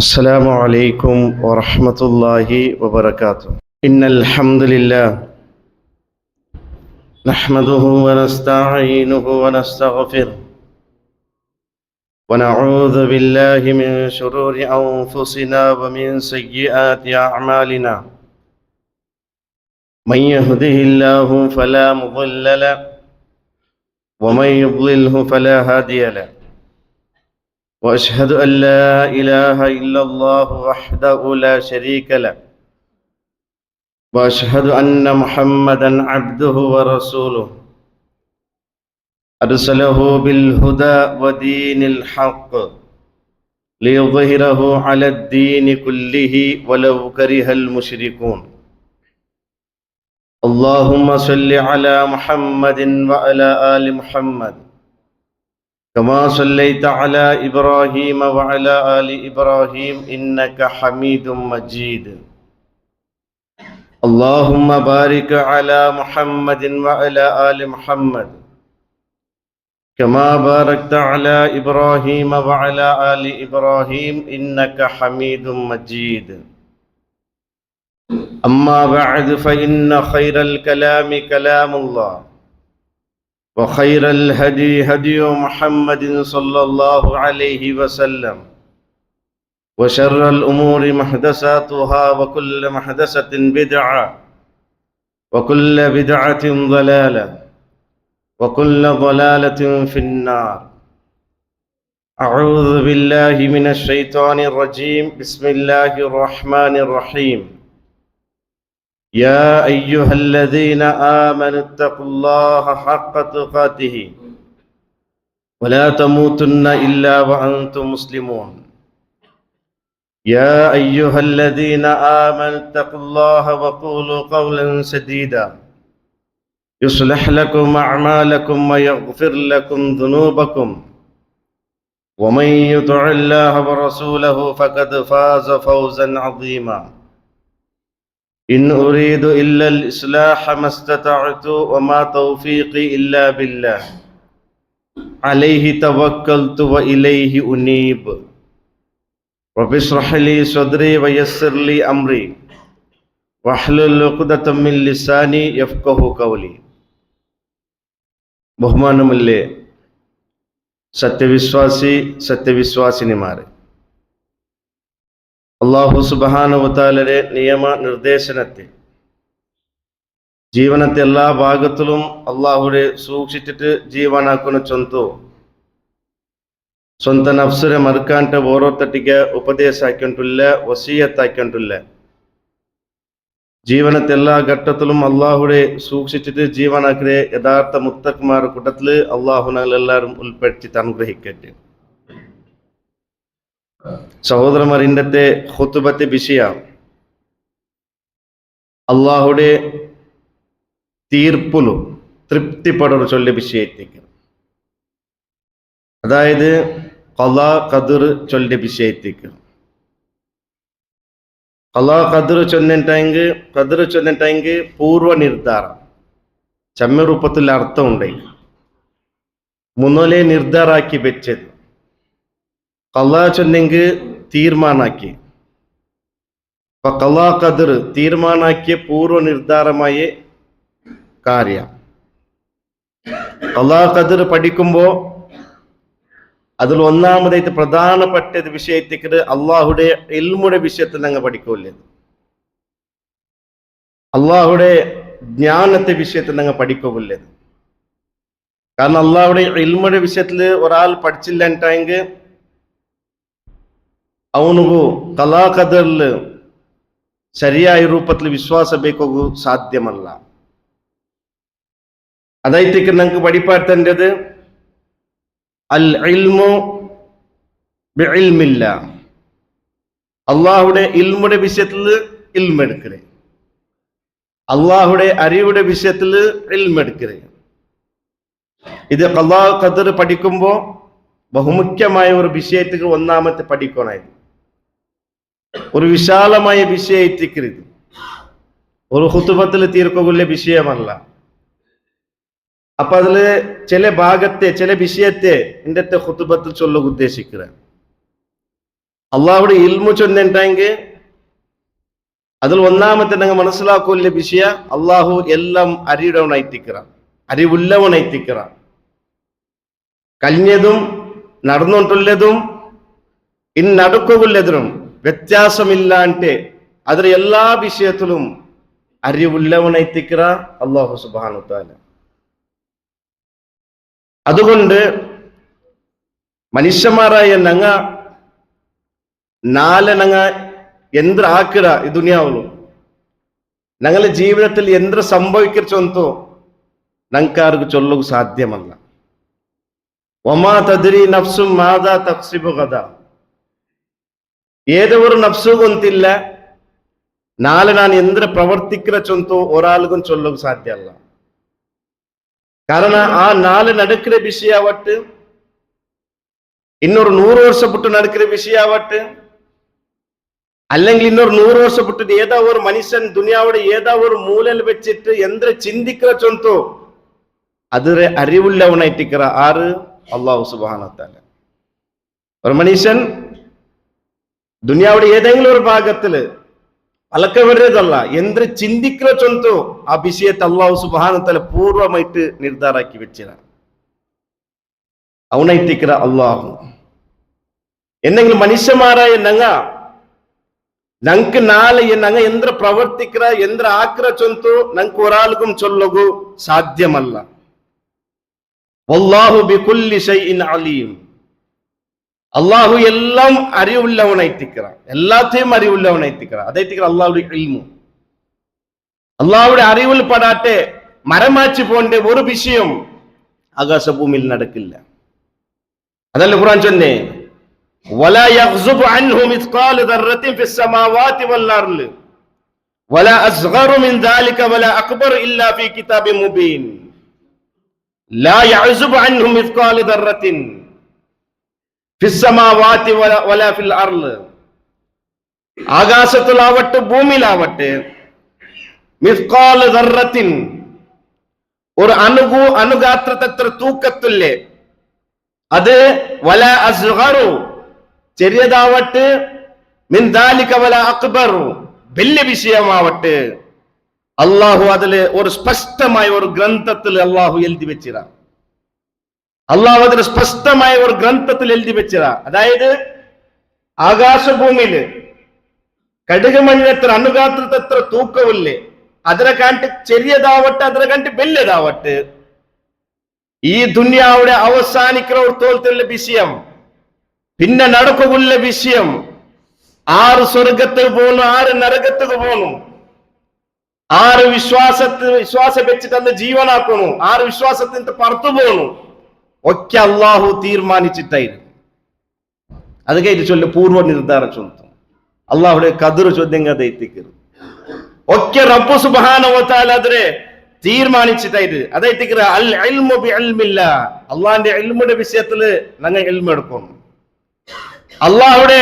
السلام عليكم ورحمة الله وبركاته. إن الحمد لله نحمده ونستعينه ونستغفره ونعوذ بالله من شرور أنفسنا ومن سيئات أعمالنا. من يهده الله فلا مضل له ومن يضلله فلا هادي له. وأشهد أن لا إله إلا الله وحده لا شريك له وأشهد أن محمدا عبده ورسوله أرسله بالهدى ودين الحق ليظهره على الدين كله ولو كره المشركون. اللهم صل على محمد وعلى آل محمد كما صليت على إبراهيم وعلى آل إبراهيم إنك حميد مجيد. اللهم بارك على محمد وعلى آل محمد كما باركت على إبراهيم وعلى آل إبراهيم إنك حميد مجيد. أما بعد فإن خير الكلام كلام الله وخير الهدي هدي محمد صلى الله عليه وسلم وشر الأمور محدثاتها وكل محدثة بدعة وكل بدعة ضلالة وكل ضلالة في النار. أعوذ بالله من الشيطان الرجيم. بسم الله الرحمن الرحيم. يا أيها الذين آمنوا اتقوا الله حق تقاته ولا تموتن إلا وأنتم مسلمون. يا أيها الذين آمنوا اتقوا الله وقولوا قولا سديدا يصلح لكم أعمالكم ويغفر لكم ذنوبكم ومن يطع الله ورسوله فقد فاز فوزا عظيما. إن أريد إلا الإصلاح ما استطعت وما توفيقي إلا بالله عليه توكلت وإليه أنيب. رب اشرح لي صدري ويسر لي أمري واحلل عقدة من لساني يفقهوا قولي. ബഹുമാനമുള്ളേ സത്യവിശ്വാസിനിമാരെ, അല്ലാഹു സുബ്ഹാനഹു വതആലയുടെ നിയമ നിർദ്ദേശനത്തെ ജീവനത്തെ എല്ലാ ഭാഗത്തിലും അള്ളാഹുടെ സൂക്ഷിച്ചിട്ട് ജീവനാക്കുന്ന ಸ್ವಂತ ನಫ್ಸರೆ ಮರ್ಕಾಂಟ ಓರೋತ್ತಟ್ಟಿಗೆ ಉಪದೇಶ ಹಾಕೊಂಡುಲ್ಲ, ವಸೀಯತ್ತಾಕೊಂಡುಲ್ಲ. ജീവനത്തെ എല്ലാ ഘട്ടത്തിലും അള്ളാഹുടെ സൂക്ഷിച്ചിട്ട് ജീവനാക്കിയ യഥാർത്ഥ മുത്തഖ്മാരുടെ കൂട്ടത്തിൽ അള്ളാഹു ഞങ്ങളെല്ലാവരും ഉൾപ്പെടുത്തിയിട്ട് അനുഗ്രഹിക്കട്ടെ. സഹോദരന്മാർ, ഇന്നത്തെ ഖുതുബത്തെ വിഷയ അള്ളാഹുടെ തീർപ്പിലും തൃപ്തിപ്പെടൊരു ചൊല്ലിയ വിഷയത്തേക്ക്, അതായത് ഖളാ ഖദർ ചൊല്ലിയ വിഷയത്തേക്ക്. ഖളാ ഖദർ ചൊല്ലിട്ടെങ്കിൽ പൂർവ ನಿರ್ಧಾರ ചമ്മ രൂപത്തിൽ അർത്ഥം ഉണ്ടായി മുന്നോലെ ನಿರ್ಧಾರಾക്കി വെച്ചത്. ഖളാ ചൊല്ലെങ്കിൽ തീർമാനാക്കി. ഖളാ ഖദർ തീർമാനാക്കിയ പൂർവ ನಿರ್ಧಾರമായ കാര്യം. ഖളാ ഖദർ പഠിക്കുമ്പോൾ അതിൽ ഒന്നാമതായിട്ട് പ്രധാനപ്പെട്ട വിഷയത്തേക്ക് അള്ളാഹുടെ ഇൽമുടെ വിഷയത്തിൽ ഞങ്ങൾ പഠിക്കൂല്ലേ, അള്ളാഹുടെ ജ്ഞാനത്തെ വിഷയത്തിൽ ഞങ്ങൾ പഠിക്കൂല്ലേ. കാരണം അള്ളാഹുടെ ഇൽമുടെ വിഷയത്തിൽ ഒരാൾ പഠിച്ചില്ല എന്നിട്ടെങ്കിൽ ಅವನಿಗೂ ഖളാ ഖദറിൽ ശരിയായ രൂപത്തിൽ വിശ്വാസം ಬೇಕು സാധ്യമല്ല. അതായിത്തേക്ക് ഞങ്ങൾക്ക് പഠിപ്പാറ്റേണ്ടത് അൽ ഇൽമു ബിഇൽമില്ല, അള്ളാഹുടെ ഇൽമുടെ വിഷയത്തിൽ ഇൽമെടുക്കരുത്, അള്ളാഹുടെ അറിവുടെ വിഷയത്തിൽ ഇൽമെടുക്കരുത്. ഇത് ഖളാ ഖദർ പഠിക്കുമ്പോൾ ബഹുമുഖ്യമായ ഒരു വിഷയത്തിൽ ഒന്നാമത്തെ പഠിക്കണമായിരുന്നു. ഒരു വിശാലമായ വിഷയത്തിക്ക് ഒരു ഖുതുബത്തിൽ തീർക്കുള്ള വിഷയമല്ല. അപ്പൊ അതില് ചില ഭാഗത്തെ ചില വിഷയത്തെ ഇന്നത്തെ ഖുതുബത്തിൽ ചൊല്ലുക ഉദ്ദേശിക്കുക. അള്ളാഹുടെ ഇൽമു ചൊന്നിട്ടെങ്കിൽ അതിൽ ഒന്നാമത്തെ ഞങ്ങൾ മനസ്സിലാക്കൂല വിഷയ അള്ളാഹു എല്ലാം അറിയുടവനായിത്തിക്കറ, അറിവുള്ളവനായിത്തിക്കറ. കഴിഞ്ഞതും നടന്നുകൊണ്ടുള്ളതും ഇനി നടക്കുള്ളതിനും വ്യത്യാസമില്ലാണ്ട് അതിൽ എല്ലാ വിഷയത്തിലും അറിവുള്ളവനായിത്തിക്കറ അള്ളാഹു സുബ്ഹാനഹു വ തആല. അതുകൊണ്ട് മനുഷ്യന്മാരായ ഞങ്ങ നാളെ ഞങ്ങ എന്ത് ആക്കിറ ഈ ദുനിയാവിലും ഞങ്ങളുടെ ജീവിതത്തിൽ എന്ത് സംഭവിക്കോ ഞങ്ങൾക്കാർക്ക് ചൊല്ലുക സാധ്യമല്ല. വമാ തദ്രി നഫ്സും മാദാ തക്സിബു ഗദാ. ഏതോ ഒരു നഫ്സു ഗൊಂತಿಲ್ಲ നാളെ ഞാൻ എന്ത് പ്രവർത്തിക്കിற ചൊಂತು ഒരാൾക്കും ചൊല്ലുക സാധ്യമല്ല. കാരണം ആ നാളെ നടക്കുന്ന വിഷയാവട്ടെ, ಇನ್ನೊರು 100 ವರ್ಷ ಬಿಟ್ಟು നടക്കുന്ന വിഷയാവട്ടെ, അല്ലെങ്കിൽ ಇನ್ನೊರು 100 ವರ್ಷ ಬಿಟ್ಟು ഏതാ ഒരു മനുഷ്യൻ ദുനിയാവുടെ ഏതാ ഒരു മൂലയിൽ വെച്ചിട്ട് എന്ത് ചിന്തിക്കിற ചൊಂತು അതിരെ അറിവുള്ളവനായിട്ടിക്കറ ആര്? അല്ലാഹു സുബ്ഹാനഹു വ തആല. ഒരു മനുഷ്യൻ ദുനിയാവുടെ ഏതെങ്കിലും ഒരു ഭാഗത്തില് അലക്കവരുതല്ല എന്ത് ചിന്തിക്കിற ചൊಂತು ആ വിഷയത്തെ അല്ലാഹു സുബ്ഹാനഹു വ തആല പൂർവമായിട്ട് നിർധാരാക്കി വെച്ചിരാണ്. അവനായിട്ടിക്കറ അല്ലാഹു. എന്തെങ്കിലും മനുഷ്യന്മാരായ ഞങ്ങൾക്ക് നാളെ ഞങ്ങ എന്ത് പ്രവർത്തിക്കിற എന്ത് ആക്കിற ചൊಂತು ഞങ്ങൾക്ക് ഒരാൾക്കും ചൊല്ലുക സാധ്യമല്ല. വല്ലാഹു ബികുല്ലി ഷൈഇൻ അലീം. അല്ലാഹു എല്ലാം അറിവുള്ളവനായിട്ടിക്കറ, എല്ലാത്തെയും അറിവുള്ളവനായിട്ടിക്കറ. അതായിട്ടിക്കറ അല്ലാഹുടെ ഇൽമു. അല്ലാഹുടെ അറിവിൽ പെടാട്ടെ മരമാച്ചു പോണ്ട ഒരു വിഷയം ആകാശഭൂമിയിൽ നടക്കില്ല. അതല്ല ഖുർആൻ ചൊന്നേ, വലാ യഗ്സുബു അൻഹു മിസ്ഖാലു ദർറത്തിൻ ഫിസ് സമാവാതി വൽ അർള് വലാ അസ്ഗറു മിൻ ദാലിക വലാ അക്ബറു ഇല്ലാ ഫീ കിതാബിൻ മുബീൻ. ലാ യഗ്സുബു അൻഹു മിസ്ഖാലു ദർറത്തിൻ ഫിസ് സമാവാതി വലാ ഫിൽ അർള്. ആകാശത്തിലാവട്ടെ ഭൂമിയിലാവട്ടെ മിസ്ഖാലു ദർറത്തിൻ ഒരു അണുഗാത്രത്തത്ര തൂക്കത്തില്ലേ അത്, വല അസ്ഗറു ചെറിയതാവട്ടെ, മിൻ ദാലിക വല അക്ബറു വലിയ വിഷയമാവട്ടെ, അള്ളാഹു അതില് ഒരു സ്പഷ്ടമായ ഒരു ഗ്രന്ഥത്തിൽ അള്ളാഹു എഴുതി വെച്ചിര. അള്ളാഹു അതിന് സ്പഷ്ടമായ ഒരു ഗ്രന്ഥത്തിൽ എഴുതി വെച്ചിര. അതായത് ആകാശഭൂമിയില് കടുകുമണിയത്ര അണുഗാത്രത്തത്ര തൂക്കമില്ലേ, അതിനെ കണ്ട് ചെറിയതാവട്ടെ അതിനെ കണ്ട് വലിയതാവട്ടെ, ഈ ദുനിയാവുടെ അവസാനിക്കുന്ന വിഷയം പിന്നെ നടക്കുള്ള വിഷയം, ആറ് സ്വർഗത്തിൽ പോണു, ആറ് നരകത്തിൽ പോണു, ആറ് വിശ്വാസം വെച്ചിട്ട് അന്ന് ജീവനാക്കണു, ആറ് വിശ്വാസത്തിന് പുറത്തു പോണു, ഒക്കെ അള്ളാഹു തീരുമാനിച്ചിട്ടായിരുന്നു. അത് കഴിഞ്ഞ് ചൊല്ലു പൂർവ്വ നിർദ്ധാര ചൊല്ലും അള്ളാഹുടെ കതിർ ചോദ്യങ്ങൾ എത്തിക്കരുത്. ഒക്കെ റബ്ബു സുബ്ഹാനഹു വ തആല അതിനെ തീരുമാനിച്ചിട്ടായിട്ട് അതായിട്ട് അൽ ഇൽമു ബി ഇൽമില്ലാ. അള്ളാഹിന്റെ ഇൽമുടെ വിഷയത്തില് ഞങ്ങൾ ഇൽമ എടുക്കണം. അള്ളാഹുടെ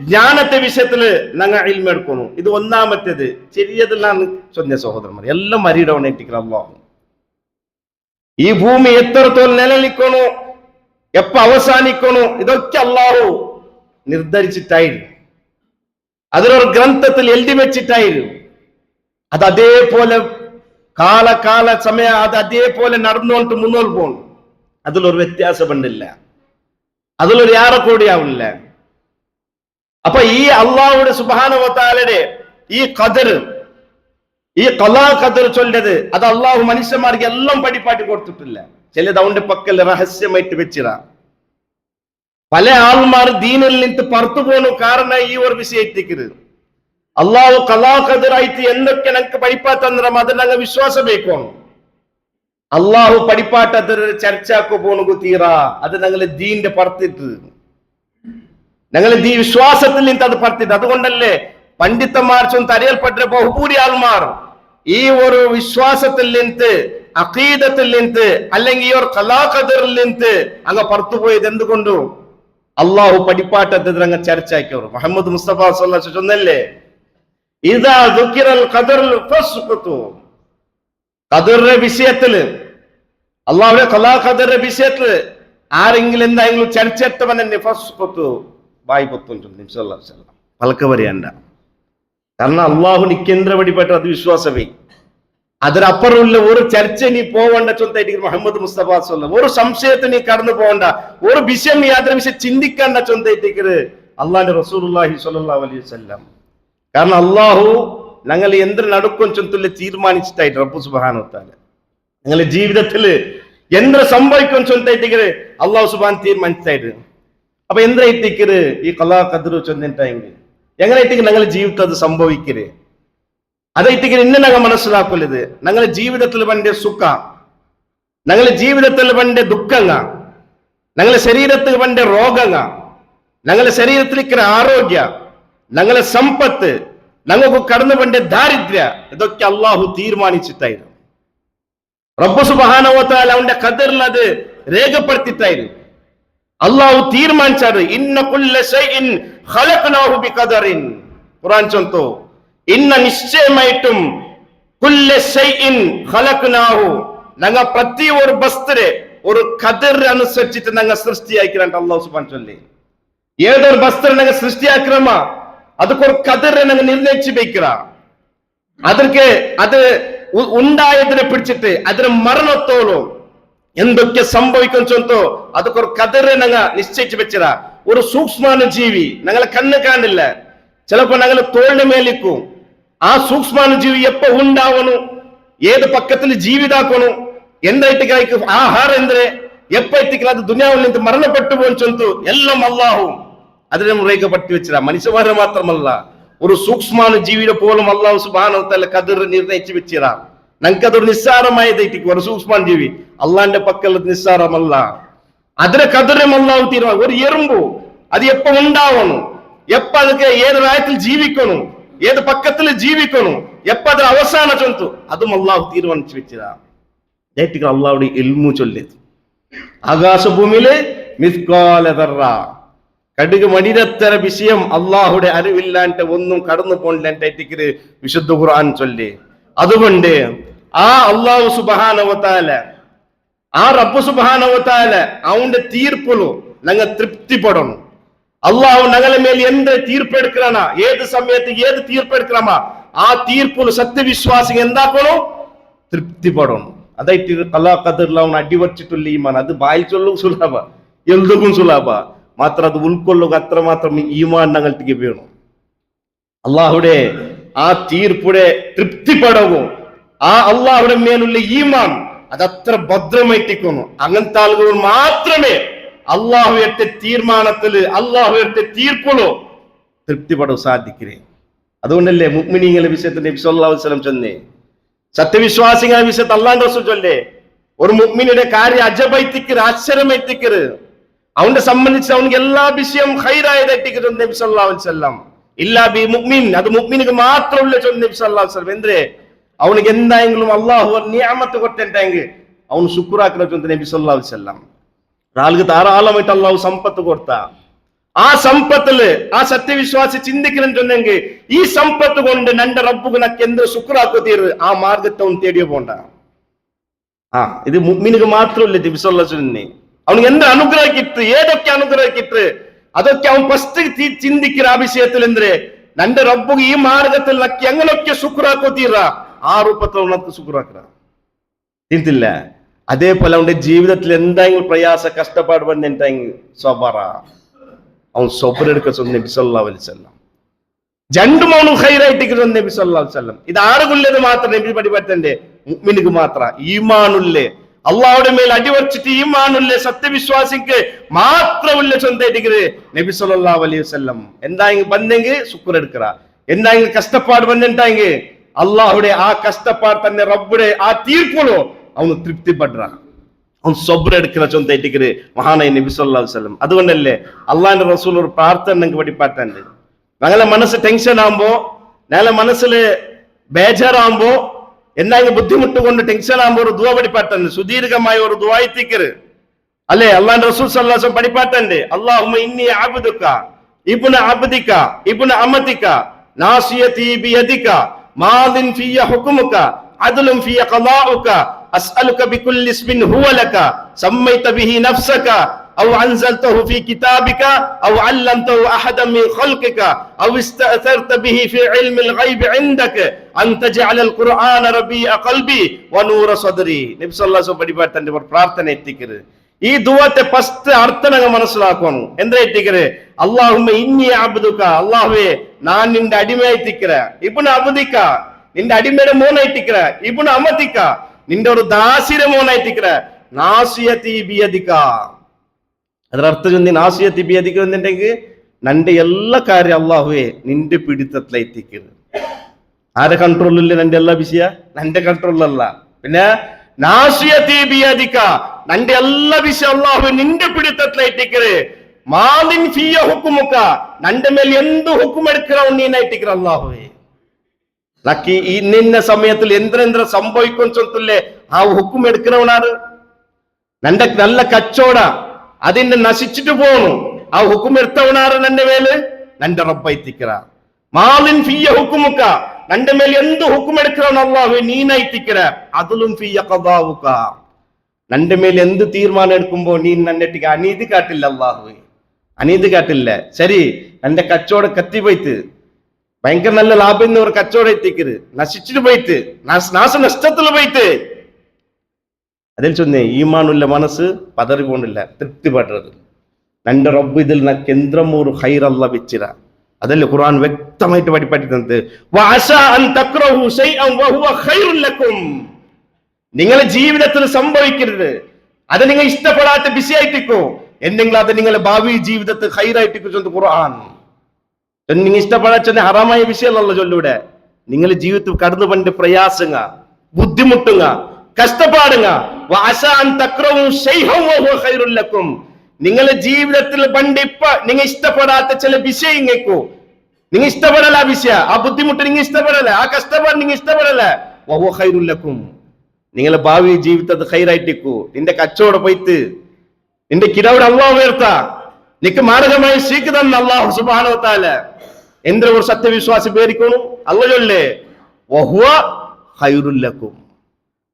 ജ്ഞാനത്തെ വിഷയത്തില് ഞങ്ങൾ ഇൽമ എടുക്കണം. ഇത് ഒന്നാമത്തേത്. ചെറിയതെല്ലാം ചൊന്ന സഹോദരന്മാർ എല്ലാം അറിയിടവണേറ്റിക്കറ അള്ളാഹു. ഈ ഭൂമി എത്രത്തോളം നിലനിൽക്കണോ, എപ്പ അവസാനിക്കണോ, ഇതൊക്കെ അള്ളാഹു നിർദ്ധരിച്ചിട്ടായിരുന്നു. അതിലൊരു ഗ്രന്ഥത്തിൽ എഴുതി വെച്ചിട്ടായിരുന്നു. അത് അതേപോലെ കാല സമയം അത് അതേപോലെ നടന്നുകൊണ്ട് മുന്നോട്ട് പോകും. അതിലൊരു വ്യത്യാസം ഉണ്ടില്ല, അതിലൊരു യാറക്കൂടിയാവില്ല. അപ്പൊ ഈ അള്ളാഹുടെ സുബ്ഹാനഹു വ തആലയുടെ ഈ ഖദർ, ഈ ഖലാ ഖദർ ചൊല്ലത് അത് അള്ളാഹു മനുഷ്യന്മാർക്ക് എല്ലാം പഠിപ്പാട്ടി കൊടുത്തിട്ടില്ല. ചിലത് അവന്റെ പക്കൽ രഹസ്യമായിട്ട് വെച്ചിറ. പല ആൾമാർ ദീനിൽ നിന്ന് പുറത്തു പോണു കാരണം ഈ ഒരു വിഷയത്തിക്കരുത്. അള്ളാഹു ഖലാ ഖദറായിട്ട് എന്തൊക്കെ ഞങ്ങൾക്ക് പഠിപ്പാത്തന്ത്രം അത് ഞങ്ങൾ വിശ്വാസം വെക്കണം. അള്ളാഹു പഠിപ്പാട്ടതൊരു ചർച്ചക്ക് പോണു തീറ അത് ഞങ്ങൾ ദീന്റെ പുറത്തിട്ട്, ഞങ്ങൾ ദീ വിശ്വാസത്തിൽ നിന്ന് അത് പുറത്തിട്ട്. അതുകൊണ്ടല്ലേ പണ്ഡിതന്മാർ ചൊന്ന് അറിയൽപ്പെട്ട ബഹുഭൂരി ആൾമാർ ഈ ഒരു വിശ്വാസത്തിൽ നിന്ന്, അഖീദത്തിൽ നിന്ന്, അല്ലെങ്കിൽ ഈ ഒരു ഖലാ ഖദറിൽ നിന്ന് അങ്ങ് പുറത്തുപോയത് എന്തുകൊണ്ടു? അള്ളാഹു പഠിപ്പാട്ടത്തിൽ അങ്ങ് ചർച്ചയ്ക്കോർ. മുഹമ്മദ് മുസ്തഫ സ്വല്ലല്ലാഹു അലൈഹി വസല്ലം ചൊന്നല്ലേ, ഇദാ ദുകിറൽ ഖദറുൽ ഫസ്ഖുതു. ഖദറിന്റെ വിഷയത്തില്, അള്ളാഹുവിന്റെ ഖലാ ഖദറിന്റെ വിഷയത്തില് ആരെങ്കിലും എന്തായെങ്കിലും ചർച്ചെത്തവനെ ഫസ്ഖുതു బాయి పొత్తుంటుంది నిమిషాలు పలకవరియండ കാരണം അള്ളാഹു നിക്കേന്ദ്ര വഴിപെട്ട അത് വിശ്വാസമേ അതിനപ്പുറമുള്ള ഒരു ചർച്ച നീ പോവണ്ട ചൊന്തായിട്ട് മുഹമ്മദ് മുസ്തഫ സ്വല്ലം ഒരു സംശയത്തെ നീ കടന്നു പോകണ്ട ഒരു വിഷയം യാതൊരു വിഷയം ചിന്തിക്കണ്ട ചൊന്തായിട്ട് അള്ളാന്റെ റസൂലുള്ളാഹി സ്വല്ലല്ലാഹു അലൈഹി വസല്ലം കാരണം അള്ളാഹു ഞങ്ങൾ എന്ത് നടക്കും ചൊന്തുള്ള തീരുമാനിച്ചിട്ടായിട്ട് റബ്ബ് സുബ്ഹാനഹു വ തആല ഞങ്ങളുടെ ജീവിതത്തില് എന്ത് സംഭവിക്കും ചൊന്തായിട്ട് അള്ളാഹു സുബ്ഹാൻ തീരുമാനിച്ചിട്ടായിട്ട് അപ്പൊ എന്തായിട്ടിക്കര് ഈ ഖലാ ഖദ്ർ ചൊന്നിട്ടായെങ്കിൽ എങ്ങനെയായിട്ട് ഞങ്ങളുടെ ജീവിതത്തിൽ അത് സംഭവിക്കരുത് അതായിട്ട് ഇന്ന് ഞങ്ങൾ മനസ്സിലാക്കരുത് ഞങ്ങളുടെ ജീവിതത്തിൽ പണ്ടേ സുഖ ഞങ്ങളുടെ ജീവിതത്തിൽ പണ്ടേ ദുഃഖങ്ങ ഞങ്ങളുടെ ശരീരത്തിൽ പണ്ടേ രോഗങ്ങ ഞങ്ങളുടെ ശരീരത്തിലേക്ക് ആരോഗ്യ ഞങ്ങളുടെ സമ്പത്ത് ഞങ്ങൾക്ക് കടന്നു പണ്ടേ ദാരിദ്ര്യ ഇതൊക്കെ അള്ളാഹു തീരുമാനിച്ചിട്ടായിരുന്നു റബ്ബ് സുബ്ഹാനഹു വ തആല അവന്റെ ഖദറിൽ അത് രേഖപ്പെടുത്തിയിട്ടായിരുന്നു അള്ളാഹു തീരുമാനിച്ചത് ഇന്ന കുല്ല ശൈഇൻ ഖലഖനാഹു ബിഖദറിൻ ഖുർആൻ ചൊന്തോ ഇന്ന നിശ്ചയമായിട്ടും കുല്ല ശൈഇൻ ഖലഖനാഹു ഞങ്ങൾ പ്രതി ഒരു വസ്തുരെ ഒരു ഖദർ അനുസരിച്ചിട്ട് ഞങ്ങൾ സൃഷ്ടിയാക്കിയിട്ട് അള്ളാഹു സുബ്ഹാൻ ചൊല്ലി ഏതൊരു വസ്തുരെ ഞങ്ങൾ സൃഷ്ടിയാക്കിരമ അതൊക്കെ ഒരു ഖദർ ഞങ്ങൾ നിർണയിച്ചു വെക്കുക അതിற்கு അത് ഉണ്ടായതിനെ പിടിച്ചിട്ട് അതിന് മരണത്തോളം എന്തൊക്കെ സംഭവിക്കും ചൊന്തോ അതൊക്കെ ഒരു ഖദർ ഞങ്ങൾ നിശ്ചയിച്ചു വെച്ചതാ ഒരു സൂക്ഷ്മാണു ജീവി ഞങ്ങളെ കണ്ണ് കാണില്ല ചിലപ്പോ ഞങ്ങൾ തോളിന് മേലിക്കും ആ സൂക്ഷ്മാണു ജീവി എപ്പോ ഉണ്ടാവണു ഏത് പക്കത്തിൽ ജീവിതാക്കണു എന്തായിട്ട് ആഹാരം എന്തിനെ എപ്പോ എത്തിക്കണം അത് ദുനിയാവിൽ നിന്ന് മരണപ്പെട്ടു പോകും ചൊന്തു എല്ലാം അള്ളാഹും അതിനെ രേഖപ്പെടുത്തി വെച്ചതാ മനുഷ്യന്മാരെ മാത്രമല്ല ഒരു സൂക്ഷ്മാണു ജീവിയുടെ പോലും അള്ളാഹു സുബ്ഹാനഹു വ തആല ഖദർ നിർണയിച്ചു വെച്ചതാ ഞങ്ങൾക്ക് അതൊരു നിസ്സാരമായതായിട്ട് ഒരു സൂക്ഷ്മാൻ ജീവി അള്ളാന്റെ പക്കൽ നിസ്സാരമല്ല അതിനെ ഖദറും അള്ളാഹു തീരുമാനം ഒരു എറുമ്പു അത് എപ്പോ ഉണ്ടാവണം എപ്പോ അതൊക്കെ ഏത് രാജ്യത്തിൽ ജീവിക്കണം ഏത് പക്കത്തിൽ ജീവിക്കണം എപ്പോ അതിന് അവസാന ചൊന്തു അതും അള്ളാഹു തീരുമാനിച്ചു വെച്ചതാ അള്ളാഹുടെ ഇൽമു ചൊല്ലിയത് ആകാശഭൂമിയില് മിസ്കാല ദർറ കടുക് മണിരത്തര വിഷയം അള്ളാഹുടെ അറിവില്ലാണ്ട് ഒന്നും കടന്നു പോണില്ലാണ്ടായിട്ട് വിശുദ്ധ ഖുർആൻ ചൊല്ലി അതുകൊണ്ട് ആ അള്ളാഹു സുബ്ഹാനഹു വ തആല ആ റബ്ബ് സുബ്ഹാനഹു വ തആല അവന്റെ തീർപ്പിലും ഞങ്ങൾ തൃപ്തിപ്പെടണം അള്ളാഹു ഞങ്ങളെ മേൽ എന്ത് തീർപ്പെടുക്കണ ഏത് സമയത്ത് ഏത് തീർപ്പെടുക്കണമ ആ തീർപ്പിൽ സത്യവിശ്വാസികൾ എന്താക്കണോ തൃപ്തിപ്പെടണം അതായിട്ട് ഖലാ ഖദറിൽ അവൻ അടിവച്ചിട്ടുള്ള ഈമാൻ അത് ബായിൽ ചൊല്ലും സുലഭ എന്തും സുലഭ മാത്രം അത് ഉൾക്കൊള്ളുക അത്രമാത്രം ഈമാൻ ഞങ്ങൾക്ക് വേണം അള്ളാഹുടെ ആ തീർപ്പുടെ തൃപ്തിപ്പെടവും ആ അള്ളാഹുടെ മേലുള്ള ഈമാൻ അതത്ര ഭദ്രമായിട്ടിരിക്കുന്നു അങ്ങനത്തെ ആളുകൾ മാത്രമേ അള്ളാഹുവിന്റെ തീരുമാനത്തില് അള്ളാഹുവിന്റെ തീർപ്പുകളോ തൃപ്തിപ്പെടാൻ സാധിക്കേ അതുകൊണ്ടല്ലേ മുഅ്മിനീങ്ങളുടെ വിഷയത്തിൽ നബി സല്ലല്ലാഹു അലൈഹി വസല്ലം ചൊല്ലേ സത്യവിശ്വാസികളുടെ വിഷയത്തിൽ അല്ലാഹുവിന്റെ റസൂൽ ചൊല്ലേ ഒരു മുഅ്മിനിന്റെ കാര്യം അജബൈത്തിക്കര് ആശ്ചര്യമായിത്തിക്കര് അവനെ സംബന്ധിച്ച് അവനക്ക് എല്ലാ വിഷയം ഖൈറായതായിട്ടിക്കര് നബി സല്ലല്ലാഹു അലൈഹി വസല്ലം ഇല്ലാ ബി മുഅ്മിൻ അത് മുഅ്മിനിക്ക് മാത്രമുള്ള ചൊല്ല് നബി സല്ലല്ലാഹു അലൈഹി വസല്ലം എന്തേ അവനക്ക് എന്തായെങ്കിലും അള്ളാഹു നിഅമത്ത് കൊടുത്തെങ്കിൽ അവൻ ശുക്റാക്കുന്ന ചൊല്ല് നബി സല്ലല്ലാഹു അലൈഹി വസല്ലം ആൾക്ക് ധാരാളമായിട്ട് അള്ളാഹു സമ്പത്ത് കൊടുത്ത ആ സമ്പത്തില് ആ സത്യവിശ്വാസി ചിന്തിക്കണം ചൊന്നെങ്കിൽ ഈ സമ്പത്ത് കൊണ്ട് നന്റെ റബ്ബുക്ക് നക്ക് എന്ത് ശുക്രാക്കു തീർ ആ മാർഗത്തെ അവൻ തേടിയോ പോണ്ട ഇത് മുഅ്മിനിക്ക് മാത്രമല്ല നബി സല്ലല്ലാഹു അലൈഹി വസല്ലം അവനക്ക് എന്ത് അനുഗ്രഹിക്കിട്ട് ഏതൊക്കെ അനുഗ്രഹിക്കിട്ട് അതൊക്കെ അവൻ ഫസ്റ്റ് ചിന്തിക്കുന്ന ആ വിഷയത്തിൽ എന്തേ നന്റെ റബ്ബുക്ക് ഈ മാർഗത്തിൽ നക്കി എങ്ങനെയൊക്കെ ശുക്രാക്കു തീറ ആ രൂപത്തിൽ ഉണക്ക് ശുക്രാക്കുക തിന്തില്ല അതേപോലെ അവന്റെ ജീവിതത്തിൽ എന്തായെങ്കിലും പ്രയാസ കഷ്ടപ്പാട് വന്നിട്ടെങ്കിൽ സ്വബറ അവൻ സ്വബറെടുക്ക നബി സല്ലല്ലാഹു അലൈഹി വസല്ലം രണ്ടും അവനും ഖൈറായിട്ട് നബി സല്ലല്ലാഹു അലൈഹി വസല്ലം ഇത് ആറുകൊല്ലത് മാത്രം നബി പഠിപ്പറ്റന്റെ മുഅ്മിനിക്ക് മാത്രം ഈമാനുല്ലേ അള്ളാഹുടെ മേൽ അടിവച്ചിട്ട് ഈമാനുല്ലേ സത്യവിശ്വാസിക്ക് മാത്രമുള്ള ചൊന്തായിട്ട് നബി സല്ലല്ലാഹു അലൈഹി വസല്ലം എന്തായെങ്കിലും വന്നെങ്കിൽ ശുക്ർ എടുക്കറ എന്തായെങ്കിലും കഷ്ടപ്പാട് വന്നിട്ടെങ്കിൽ അള്ളാഹുടെ ആ കഷ്ടപ്പാട് തന്നെ റബ്ബുടെ ആ തീർപ്പുകളോ അവന് തൃപ്തിപ്പെടുക അവൻ സ്വബ്ര എടുക്കുന്ന ചൊന്തായിട്ട് മഹാനായ നബി സല്ലല്ലാഹു അലൈഹി വസല്ലം അതുകൊണ്ടല്ലേ അള്ളാഹിന്റെ റസൂൽ ഒരു പ്രാർത്ഥന ഞങ്ങൾക്ക് പഠിപ്പാറ്റുണ്ട് ഞങ്ങളെ മനസ്സ് ടെൻഷൻ ആകുമ്പോ ഞങ്ങളെ മനസ്സില് ബേജാറാകുമ്പോ എന്തായാലും ബുദ്ധിമുട്ട് കൊണ്ട് ടെൻഷൻ ആകുമ്പോ ഒരു ദുആ പഠിപ്പാറ്റുണ്ട് സുദീർഘമായ ഒരു ദുആയിത്തിക്കര് അല്ലെ അള്ളാഹിന്റെ റസൂൽ സല്ലല്ലാഹു അലൈഹി വസല്ലം പഠിപ്പാറ്റുണ്ട് അല്ലാഹുമ്മ ഇന്നി അബ്ദുക ഇബ്നു അബ്ദിക ഇബ്നു അമതിക നാസിയതി ബിയദിക മാദിൻ ഫിയ ഹുക്മുക അദ്ലുൻ ഫിയ ഖളാഉക അസ്അലുക ബികുല്ലി ഇസ്മിൻ ഹുവ ലക സമ്മൈത ബിഹി നഫ്സക ഔ അൻസൽതഹു ഫീ കിതാബിക ഔ അല്ലംതഹു അഹദൻ മിൻ ഖൽഖിക ഔ ഇസ്തഅതർത ബിഹി ഫീ ഇൽമിൽ ഗൈബി ഇൻദക അൻ തജഅലൽ ഖുർആന റബീഅ ഖൽബി വനൂറ സദ്രി. നബി സല്ലല്ലാഹു അലൈഹി വസല്ലം പഠിപ്പാട്ട് തന്റെ പ്രാർത്ഥന എത്തിക്കരുത്. ഈ ദുആത്തെ ഫസ്റ്റ് അർത്ഥം നിങ്ങൾ മനസ്സിലാക്കണം. എന്താ എത്തിക്കരുത്? അല്ലാഹുമ്മ ഇന്നി അബ്ദുക, അല്ലാഹുവേ ഞാൻ നിന്റെ അടിമയായിത്തിക്കറ, ഇബ്നു അബ്ദിക നിന്റെ അടിമയുടെ മോനായിത്തിക്കറ, ഇബ്നു അമതിക നിന്റെ ഒരു ദാസിയുടെ മോനായിത്തിക്കറ, നാസിയതി ബിയദിക. ಅದರ ಅರ್ಥ ಚೊಂದಿ ನಾಸಿಯತಿ ಬಿಯದಿಕ ಎಂದಿണ്ടെങ്കിൽ നന്റെ എല്ലാ കാര്യം അല്ലാഹുവേ നിന്റെ പിടിത്തത്തിലെത്തിക്കരുത്. ആരെ കൺട്രോളില്ല നന്റെ എല്ലാ വിഷയ? നന്റെ കൺട്രോളല്ല. പിന്നെ നാസിയതി ബിയദിക നന്റെ എല്ലാ വിഷയം അല്ലാഹു നിന്റെ പിടിത്തത്തിലെത്തിക്കരുത്. മാലിൻ ഫിയ ഹുക്കുമുക നന്റെ മേൽ എന്ത് ഹുക്കും എടുക്കണം നീനായിട്ടിക്കറ അല്ലാഹുവേ. നക്കി ഇന്ന സമയത്തിൽ എന്തെന്ത്ര സംഭവിക്കും ചൊല്ലില്ലേ ആ ഹുക്കും എടുക്കണവനാണ്. നന്റെ നല്ല കച്ചവട അതിന്റെ നശിച്ചിട്ട് പോണു ആ ഹുക്കും എടുത്തവനാറ് നന്റെ മേല് നന്റെ റബ്ബൈത്തിക്കറ. മാലിൻ ഫിയ ഹുക്കുമുക നന്റെ മേൽ എന്ത് ഹുക്കും എടുക്കണം അല്ലാഹു നീനായിത്തിക്കറ. അതിലും ഫിയ ഖദാവുക നന്റെ മേൽ എന്ത് തീരുമാനം എടുക്കുമ്പോ നീ നന്നെട്ടിക്ക് അനീതി കാട്ടില്ല അല്ലാഹു, അനീതി കാട്ടില്ല. ശരി എന്റെ കച്ചവടം കത്തി പോയിട്ട് ഭയങ്കര നല്ല ലാഭം ഒരു കച്ചവടം എത്തിക്കരുത്, നശിച്ചിട്ട് പോയിട്ട് നാശനഷ്ടത്തിൽ പോയിട്ട് അതിൽ ചൊന്നേ ഈമാനുള്ള മനസ്സ് പതറിക്കൊണ്ടില്ല തൃപ്തിപ്പെടുന്നത്. നന്റെ റബ്ബ് ഇതിൽ നക്ക് എന്തൊരു ഹൈറല്ല വെച്ചിര. അതല്ലേ ഖുർആൻ വ്യക്തമായിട്ട് പഠിപ്പിക്കുന്നത്. നിങ്ങളെ ജീവിതത്തിൽ സംഭവിക്കരുത്, അത് നിങ്ങൾ ഇഷ്ടപ്പെടാത്ത ബിസി ആയിട്ടിക്കോ എന്തെങ്കിലും അത് നിങ്ങളെ ഭാവി ജീവിതത്തിൽ ഹൈറായിട്ടിക്കോ ചൊല്ല് ഖുർആൻ. നിങ്ങൾ ഇഷ്ടപ്പെടാച്ച ഹറാമായ വിഷയമല്ലല്ലോ ചൊല്ലൂടെ. നിങ്ങളെ ജീവിതത്തിൽ കടന്നു പണ്ട് പ്രയാസങ്ങ ബുദ്ധിമുട്ടുങ്ങ കഷ്ടപ്പാടുങ്ങ. നിങ്ങളെ ജീവിതത്തിൽ പണ്ട് ഇപ്പ നിങ്ങൾ ഇഷ്ടപ്പെടാത്ത ചില വിഷയങ്ങൾക്കോ നിങ്ങൾ ഇഷ്ടപ്പെടല ആ വിഷയ, ആ ബുദ്ധിമുട്ട് നിങ്ങൾ ഇഷ്ടപ്പെടല, ആ കഷ്ടപ്പാട് നിങ്ങൾ ഇഷ്ടപ്പെടല. വഹുവ ഖൈറുൽ ലക്കും നിങ്ങളെ ഭാവി ജീവിതത്തിൽ ഹൈറായിട്ടിക്കൂ. നിന്റെ കച്ചവടം പോയിട്ട് നിന്റെ കിടവിടെ അല്ലാഹു ഉയർത്ത നിക്ക് മാർഗമായി സ്വീക്ക് തന്നെ അല്ലാഹു സുബ്ഹാനഹു വ തആല. എന്തൊരു ഒരു സത്യവിശ്വാസി പേരിക്കണു അല്ല ചൊല്ലേ വഹുവ ഖൈറുൽ ലക്കും.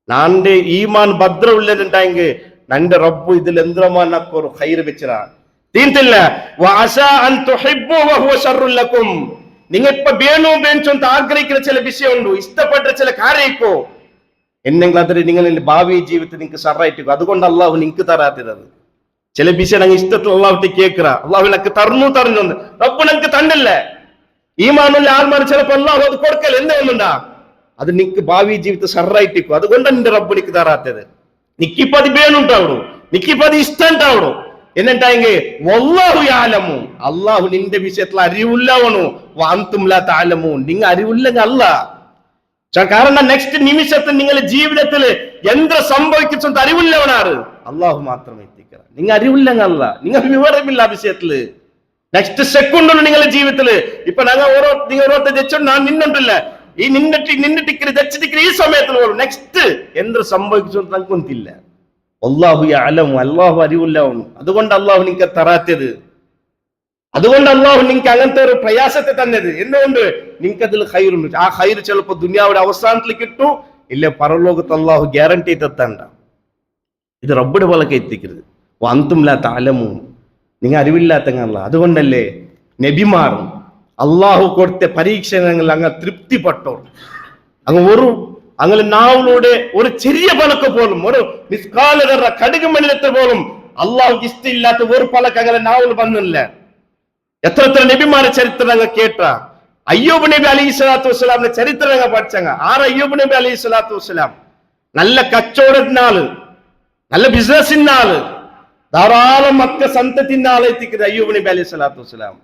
നാന്റെ ഈമാൻ ഭദ്ര ഉള്ളതുണ്ടായെങ്കിൽ നന്റെ റബ്ബു ഇതിൽ എന്തൊരു ഹൈറ് വെച്ചിരാ തീർത്തില്ല. നിങ്ങൾ ഇപ്പൊ വേണോ വേണിച്ചൊന്ന് ആഗ്രഹിക്കുന്ന ചില വിഷയമുണ്ടോ, ഇഷ്ടപ്പെട്ട ചില കാര്യക്കോ എന്നെങ്കിൽ അതിൽ നിങ്ങൾ ഭാവി ജീവിതത്തിൽ നിങ്ങൾക്ക് സറായിട്ടിക്കോ. അതുകൊണ്ട് അള്ളാഹു നിങ്ങൾക്ക് തരാത്തത് ചില വിഷയം ഞങ്ങൾ ഇഷ്ടത്തിൽ അള്ളാഹുട്ട് കേൾക്കുക. അള്ളാഹു എനിക്ക് തറന്നു റബ്ബ് ഞങ്ങൾക്ക് തന്നില്ല. ഈമാനുള്ള ആൾമാർ ചിലപ്പോ അള്ളാഹു അത് കൊടുക്കൽ എന്തുകൊണ്ടാ അത് നിനക്ക് ഭാവി ജീവിതത്തിൽ സറായിട്ടിക്കോ. അതുകൊണ്ട് എന്റെ റബ്ബ് നിക്ക് തരാത്തത്. നിക്കിപ്പോ അത് വേണുണ്ടാവണു, നിക്കിപ്പോ അത് ഇഷ്ടം ഉണ്ടാവണു എന്നിട്ടായെങ്കിൽ വല്ലാഹു യഅലമു അള്ളാഹു നിന്റെ വിഷയത്തിൽ അറിവുള്ളവണു വഅൻതും ലാ തഅലമൂൻ നിങ്ങൾ അറിവില്ലെങ്കിൽ അല്ല. കാരണം നെക്സ്റ്റ് നിമിഷത്തിൽ നിങ്ങളുടെ ജീവിതത്തിൽ എന്ത് സംഭവിക്കുന്ന അറിവില്ലവനാറ് അള്ളാഹു മാത്രമേ എത്തിക്കുക. നിങ്ങൾ അറിവില്ലെങ്കിൽ അല്ല, നിങ്ങൾ വിവരമില്ല ആ വിഷയത്തില്. നെക്സ്റ്റ് സെക്കൻഡ് നിങ്ങളുടെ ജീവിതത്തില് ഇപ്പൊ നിങ്ങൾ ഓരോ ജച്ചോണ്ട് ഞാൻ നിന്നുണ്ടല്ല ഈ നിന്റെ ടിക്കറ്റ് ജച്ച് ടിക്കറ്റ് ഈ സമയത്തിൽ പോലും നെക്സ്റ്റ് എന്ത് സംഭവിച്ചു നമുക്കൊന്നില്ല. അല്ലാഹു യഅലമു അല്ലാഹു അറിവുള്ളവൻ. അതുകൊണ്ട് അല്ലാഹു നിങ്ങൾക്ക് തരാത്തത്, അതുകൊണ്ട് അല്ലാഹു നിങ്ങൾക്ക് അങ്ങനത്തെ ഒരു പ്രയാസത്തെ തന്നത്. എന്തുകൊണ്ട് നിങ്ങൾക്ക് അതിൽ ഹൈറുണ്ട്. ആ ഹൈർ ചിലപ്പോ ദുനിയാവുടെ അവസാനത്തിൽ കിട്ടും, ഇല്ല പരലോകത്ത് അല്ലാഹു ഗ്യാരണ്ടി തത്തണ്ട. ഇത് റബ്ബിയുടെ പോലൊക്കെ എത്തിക്കരുത്. വഅൻതും ലാ തഅലമൂൻ നിങ്ങൾ അറിവില്ലാത്തങ്ങല്ല. അതുകൊണ്ടല്ലേ നബിമാറും അള്ളാഹു കൊടുത്ത പരീക്ഷണങ്ങൾ അങ്ങ് തൃപ്തിപ്പെട്ടോർ അങ്ങനെ നാവിലൂടെ ഒരു ചെറിയ പലക്ക് പോലും ഒരു നിസ്കാലകരുടെ കടുക് മണിലത്തെ പോലും അള്ളാഹു ഇഷ്ടമില്ലാത്ത ഒരു പലക്ക് അങ്ങനെ നാവിൽ വന്നില്ല. എത്ര നബിമാരുടെ ചരിത്രം അങ്ങ് കേട്ട. അയ്യൂബ് നബി അലൈഹി സ്വലാത്തു വസ്സലാമിന്റെ ചരിത്രം അങ്ങ് പഠിച്ചങ്ങ. അയ്യൂബ് നബി അലൈഹി സ്വലാത്തു വസ്സലാം നല്ല കച്ചവടത്തിന്റെ ആള്, നല്ല ബിസിനസിന്റെ ആള്, ധാരാളം മക്ക സന്തത്തിന്റെ ആളെത്തിക്കുന്നത് അയ്യൂബ് നബി അലൈഹി സ്വലാത്തു വസ്സലാം.